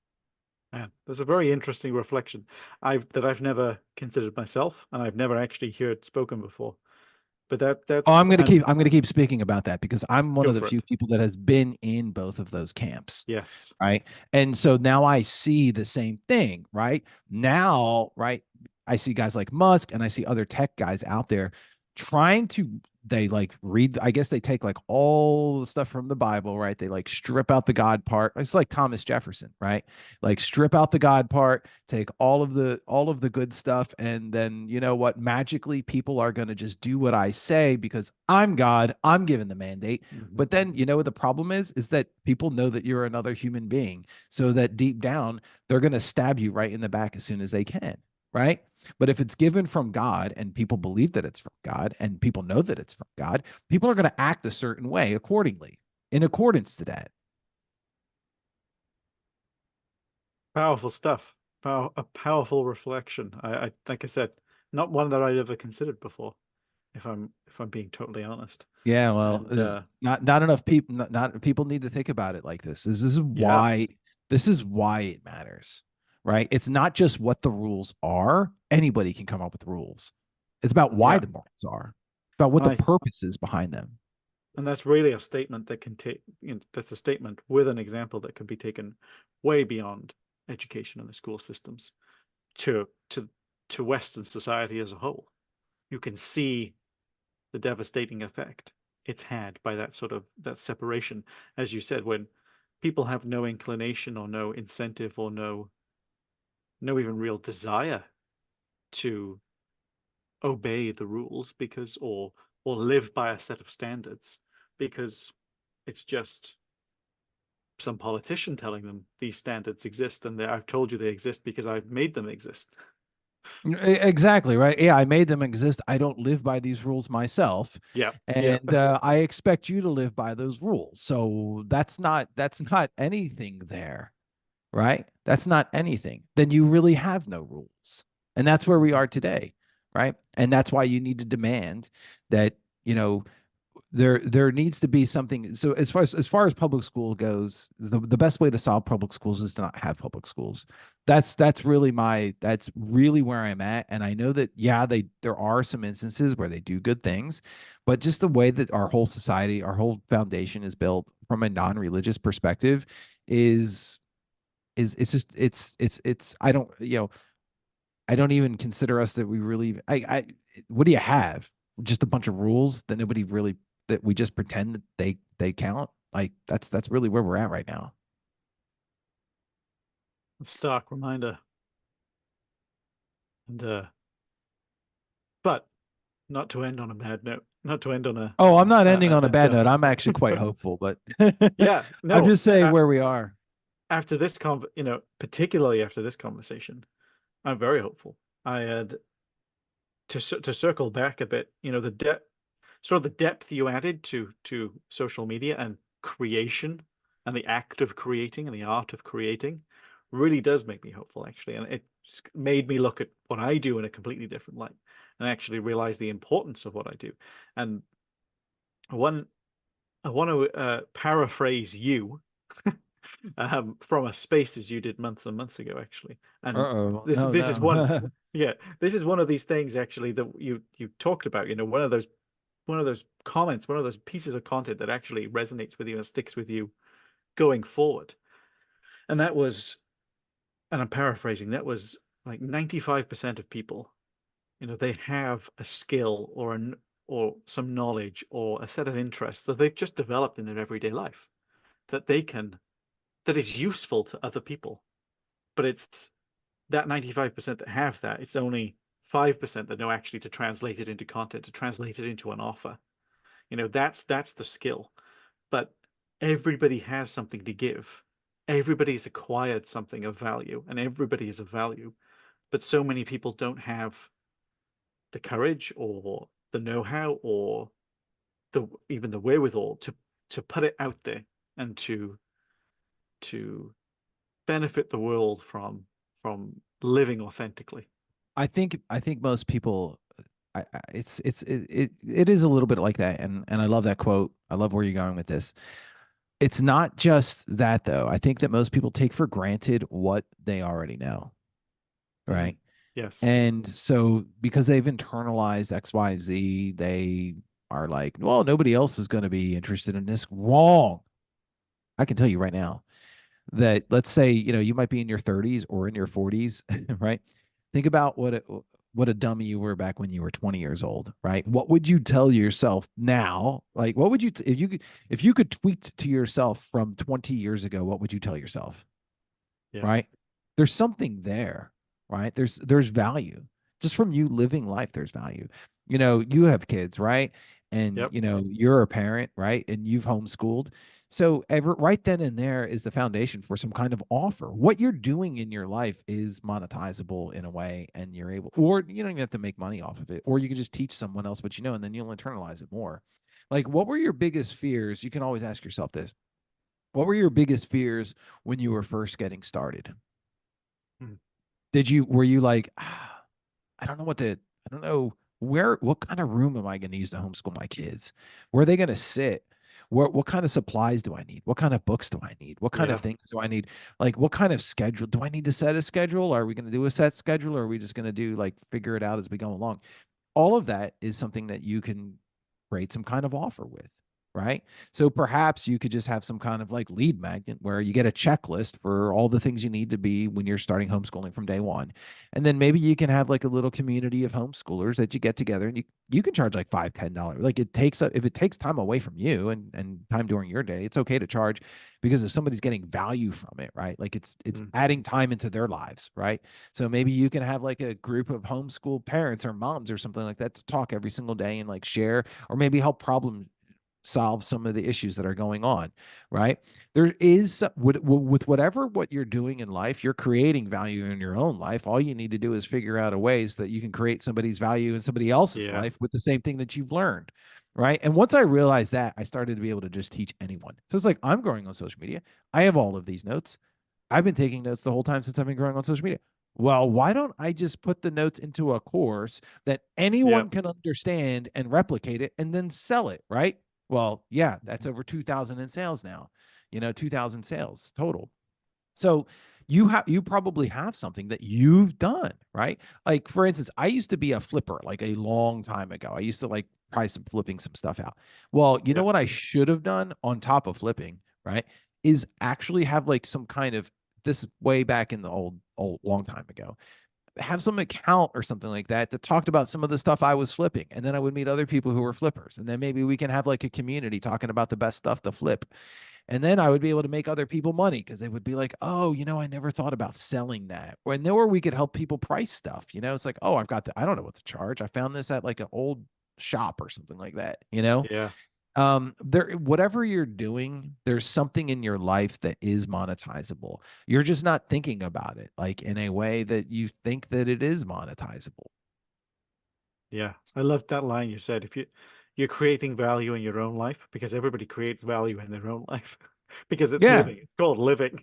man. That's a very interesting reflection. I've never considered myself, and I've never actually heard spoken before. But Oh, that's I'm gonna and keep I'm gonna keep speaking about that because I'm one go of the for few it. people that has been in both of those camps. Yes. Right. And so now I see the same thing, right? Now, right? I see guys like Musk and I see other tech guys out there trying to, they like read, I guess they take like all the stuff from the Bible, right? They like strip out the God part. It's like Thomas Jefferson, right? Like strip out the God part, take all of the good stuff, and then you know what? Magically, people are gonna just do what I say because I'm God, I'm given the mandate. Hmm. But then, you know what the problem is that people know that you're another human being. So that deep down, they're going to stab you right in the back as soon as they can. Right. But if it's given from God and people believe that it's from God and people know that it's from God, people are going to act a certain way accordingly, in accordance to that. Powerful stuff. A powerful reflection. I like I said, not one that I'd ever considered before, if I'm being totally honest. Yeah, well, And there's not enough people. Not people need to think about it like this. yeah, This is why it matters, right? It's not just what the rules are. Anybody can come up with rules. It's about why yeah. the morals are, about what And the I purpose is behind them. and that's really a statement that can take, that's a statement with an example that can be taken way beyond education and the school systems to to Western society as a whole. You can see the devastating effect it's had by that sort of that separation, as you said, when people have no inclination or no incentive or no even real desire to obey the rules because or live by a set of standards because it's just some politician telling them these standards exist and I've told you they exist because I've made them exist. Exactly, right. Yeah, I made them exist. I don't live by these rules myself, Yeah, yeah. and I expect you to live by those rules. So that's not anything there, right? That's not anything. Then you really have no rules. And that's where we are today, right? And that's why you need to demand that, you know, there needs to be something. So as far as public school goes, the best way to solve public schools is to not have public schools. That's really where I'm at. And I know that, yeah, there are some instances where they do good things, but just the way that our whole society, our whole foundation is built from a non-religious perspective is it's just it's I don't even consider us that we really I what do you have? Just a bunch of rules that nobody really, that we just pretend that they count. Like that's really where we're at right now. Stark reminder. And but not to end on a bad note, not to end on Oh, I'm not ending on a a bad downer. note. I'm actually quite hopeful, but Yeah, I'm no. just saying where we are. After this particularly after this conversation, I'm very hopeful. I had to circle back a bit. The depth, sort of the depth you added to social media and creation, and the act of creating and the art of creating, really does make me hopeful, actually. And it made me look at what I do in a completely different light, and actually realize the importance of what I do. And one I want to paraphrase you from a spaces you did months and months ago, actually. And Uh-oh. this No, this is one, no. yeah, this is one of these things actually that you talked about. One of those comments, one of those pieces of content that actually resonates with you and sticks with you going forward. And that was, and I'm paraphrasing, that was like 95% of people, they have a skill or some knowledge or a set of interests that they've just developed in their everyday life that that is useful to other people. But it's that 95% that have that, it's only 5% that know actually to translate it into content, to translate it into an offer. That's the skill. But everybody has something to give. Everybody's acquired something of value, and everybody is of value. But so many people don't have the courage or the know-how or even the wherewithal to put it out there and to benefit the world from living authentically. I think most people, it is a little bit like that, and I love that quote. I love where you're going with this. It's not just that though. I think that most people take for granted what they already know, Mm-hmm. right? Yes. And so because they've internalized X, Y, Z, they are like, well, nobody else is going to be interested in this. Wrong. I can tell you right now that, let's say, you might be in your 30s or in your 40s, right? Think about what a dummy you were back when you were 20 years old, right? What would you tell yourself now? Like, what would if you could tweet to yourself from 20 years ago, what would you tell yourself? Yeah. Right? There's something there, right? There's value. Just from you living life, there's value. You have kids, right? And Yep. you're a parent, right? And you've homeschooled. So right then and there is the foundation for some kind of offer. What you're doing in your life is monetizable in a way, and you're able, or you don't even have to make money off of it, or you can just teach someone else what you know, and then you'll internalize it more. Like, what were your biggest fears? You can always ask yourself this. What were your biggest fears when you were first getting started? Mm. Were you like, I don't know I don't know what kind of room am I going to use to homeschool my kids? Where are they going to sit? What kind of supplies do I need? What kind of books do I need? What kind of Yeah. things do I need? Like, what kind of schedule do I need to set a schedule? Are we going to do a set schedule, or are we just going to do, like, figure it out as we go along? All of that is something that you can create some kind of offer with, right? So perhaps you could just have some kind of like lead magnet where you get a checklist for all the things you need to be when you're starting homeschooling from day one. And then maybe you can have like a little community of homeschoolers that you get together, and you can charge like $5, $10. Like, if it takes time away from you and time during your day, it's okay to charge, because if somebody's getting value from it, right? Like, it's Mm. adding time into their lives, right? So maybe you can have like a group of homeschool parents or moms or something like that to talk every single day and like share, or maybe help solve some of the issues that are going on, right? There is with whatever what you're doing in life, you're creating value in your own life. All you need to do is figure out a ways that you can create somebody's value in somebody else's Yeah. life with the same thing that you've learned, right? And once I realized that, I started to be able to just teach anyone. So it's like I'm growing on social media. I have all of these notes. I've been taking notes the whole time since I've been growing on social media. Well, why don't I just put the notes into a course that Yeah. anyone can understand and replicate it and then sell it, right? Well, yeah, that's over 2,000 in sales now, 2,000 sales total. So you probably have something that you've done, right? Like for instance, I used to be a flipper like a long time ago. I used to like try some flipping some stuff out. Well, you know Yeah. what I should have done on top of flipping, right? Is actually have like some kind of this way back in the old long time ago. Have some account or something like that that talked about some of the stuff I was flipping. And then I would meet other people who were flippers. And then maybe we can have like a community talking about the best stuff to flip. And then I would be able to make other people money because they would be like, oh, I never thought about selling that. Or we could help people price stuff. It's like, oh, I don't know what to charge. I found this at like an old shop or something like that. Yeah. There, whatever you're doing, there's something in your life that is monetizable. You're just not thinking about it like in a way that you think that it is monetizable. Yeah. I love that line you said. If you're creating value in your own life, because everybody creates value in their own life because it's Yeah. living. It's called living.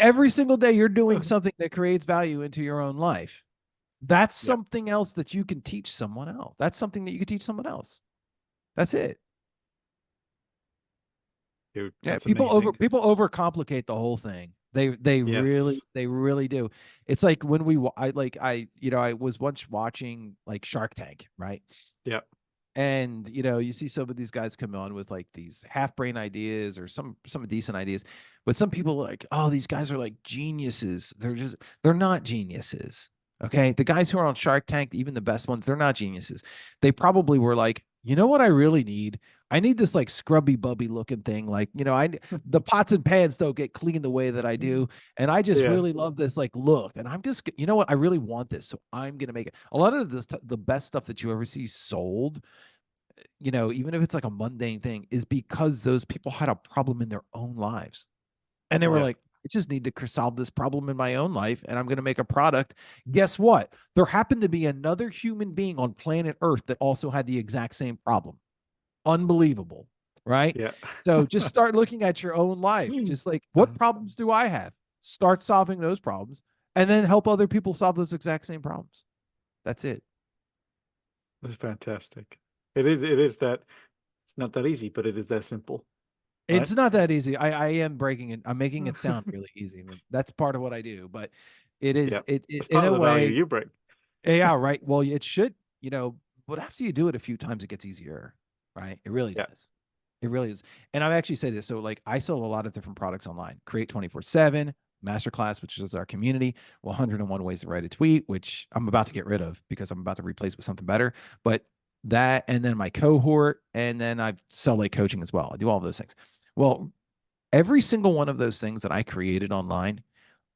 Every single day you're doing something that creates value into your own life. That's Yeah. something else that you can teach someone else. That's something that you can teach someone else. That's it. Dude, Yeah, that's amazing. people overcomplicate the whole thing. Yes. They really do. It's like when I was once watching like Shark Tank, right? Yeah. And you see some of these guys come on with like these half brain ideas or some decent ideas, but some people are like, oh, these guys are like geniuses. They're not geniuses. Okay, the guys who are on Shark Tank, even the best ones, they're not geniuses. They probably were like, you know what I really need? I need this like scrubby bubby looking thing. Like, the pots and pans don't get clean the way that I do. And I just Yeah. really love this like look. And I'm just, you know what? I really want this. So I'm going to make it. A lot of the best stuff that you ever see sold, even if it's like a mundane thing, is because those people had a problem in their own lives. And they were Yeah. like, I just need to solve this problem in my own life and I'm going to make a product. Guess what? There happened to be another human being on planet Earth that also had the exact same problem. Unbelievable. Right. Yeah. So just start looking at your own life. Just like, what problems do I have? Start solving those problems and then help other people solve those exact same problems. That's it. That's fantastic. It is that it's not that easy, but it is that simple, right? It's not that easy. I am breaking it. I'm making it sound really easy. I mean, that's part of what I do, but it Yeah. is It's in part of a the value way. you bring. Yeah, right. Well, it should, but after you do it a few times, it gets easier, right? It really Yeah. does. It really is. And I've actually said this. So, like, I sell a lot of different products online. Create 24/7, Masterclass, which is our community, 101 ways to write a tweet, which I'm about to get rid of because I'm about to replace with something better. But that, and then my cohort, and then I sell like coaching as well. I do all of those things. Well, every single one of those things that I created online,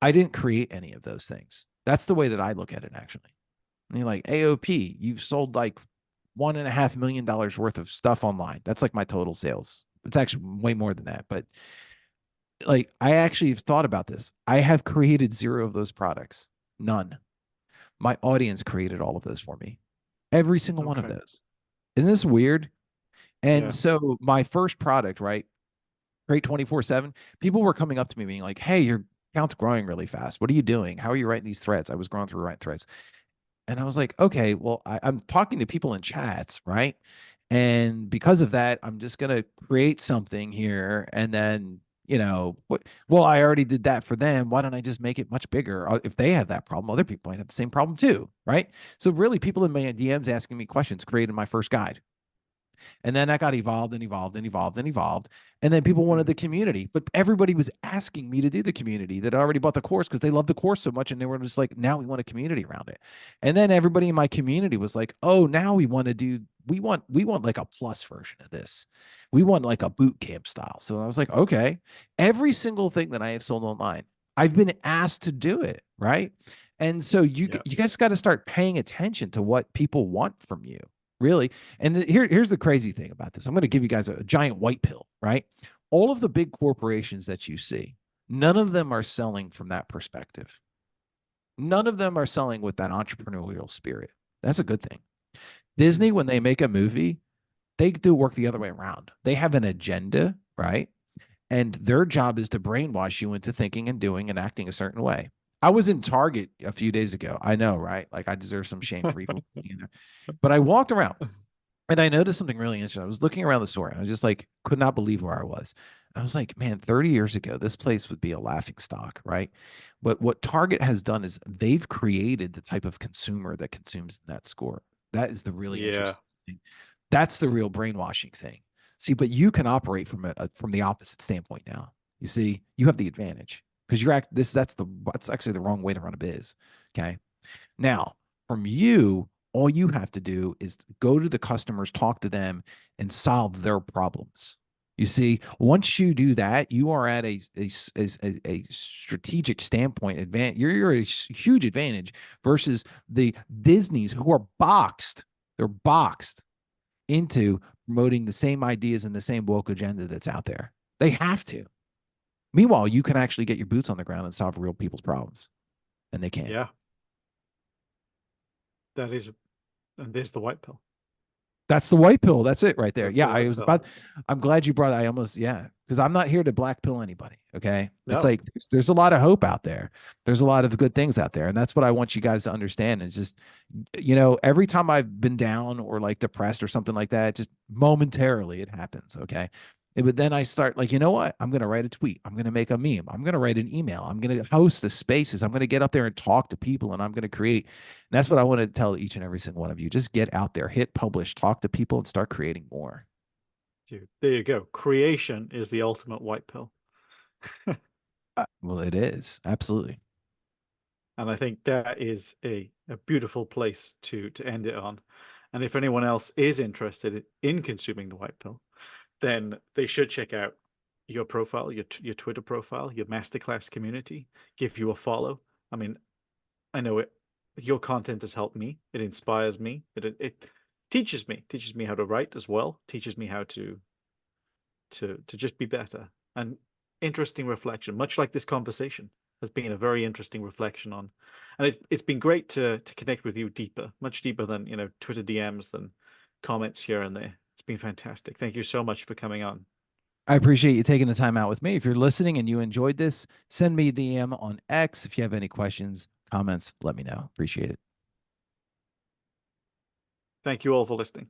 I didn't create any of those things. That's the way that I look at it, actually. And you're like, AOP, you've sold like $1.5 million worth of stuff online. That's like my total sales. It's actually way more than that. But like, I actually have thought about this. I have created zero of those products. None. My audience created all of those for me. Every single one of Okay. those. Isn't this weird? And Yeah. so my first product, right? Create 24/7. People were coming up to me being like, hey, your account's growing really fast. What are you doing? How are you writing these threads? I was going through writing threads. And I was like, okay, well, I'm talking to people in chats, right? And because of that, I'm just gonna create something here, and then what? Well, I already did that for them. Why don't I just make it much bigger? If they have that problem, other people might have the same problem too, right? So really, people in my DMs asking me questions created my first guide. And then that got evolved and evolved and evolved and evolved. And then people wanted Mhm. the community, but everybody was asking me to do the community that already bought the course because they loved the course so much. And they were just like, now we want a community around it. And then everybody in my community was like, oh, now we want to do, we want like a plus version of this. We want like a boot camp style. So I was like, okay, every single thing that I have sold online, I've been asked to do it. Right. And so you Yeah. you guys got to start paying attention to what people want from you. really. And here's the crazy thing about this. I'm going to give you guys a giant white pill, right? All of the big corporations that you see, none of them are selling from that perspective. None of them are selling with that entrepreneurial spirit. That's a good thing. Mm. Disney, when they make a movie, they do work the other way around. They have an agenda, right? And their job is to brainwash you into thinking and doing and acting a certain way. I was in Target a few days ago. I know, right? Like I deserve some shame for even being there. But I walked around and I noticed something really interesting. I was looking around the store and I just like could not believe where I was. I was like, man, 30 years ago, this place would be a laughing stock, right? But what Target has done is they've created the type of consumer that consumes in that store. That is the really Yeah. interesting thing. That's the real brainwashing thing. See, but you can operate from the opposite standpoint now. You see, you have the advantage because that's actually the wrong way to run a biz. Okay. Now, from you, all you have to do is go to the customers, talk to them, and solve their problems. You see, once you do that, you are at a strategic standpoint advantage. You're a huge advantage versus the Disneys who are boxed. They're boxed into promoting the same ideas and the same woke agenda that's out there. They have to. Meanwhile, you can actually get your boots on the ground and solve real people's problems, and they can't. Yeah. That is, and there's the white pill. That's the white pill. That's it right there. That's Yeah, the I white was pill. about. I'm glad you brought. I almost because I'm not here to black pill anybody. Okay, it's No. like there's a lot of hope out there. There's a lot of good things out there, and that's what I want you guys to understand. It's just, every time I've been down or like depressed or something like that, just momentarily it happens. Okay. But then I start like, you know what? I'm going to write a tweet. I'm going to make a meme. I'm going to write an email. I'm going to host the spaces. I'm going to get up there and talk to people and I'm going to create. And that's what I want to tell each and every single one of you. Just get out there, hit publish, talk to people and start creating more. Dude, there you go. Creation is the ultimate white pill. Well, it is. Absolutely. And I think that is a beautiful place to end it on. And if anyone else is interested in consuming the white pill, then they should check out your profile, your Twitter profile, your masterclass community, give you a follow. I mean, I know it. Your content has helped me. It inspires me. It teaches me how to write as well. Teaches me how to just be better. And interesting reflection, much like this conversation has been a very interesting reflection on. And it's been great to connect with you deeper, much deeper than Twitter DMs, than comments here and there. It's been fantastic. Thank you so much for coming on. I appreciate you taking the time out with me. If you're listening and you enjoyed this, send me a DM on X. If you have any questions, comments, let me know. Appreciate it. Thank you all for listening.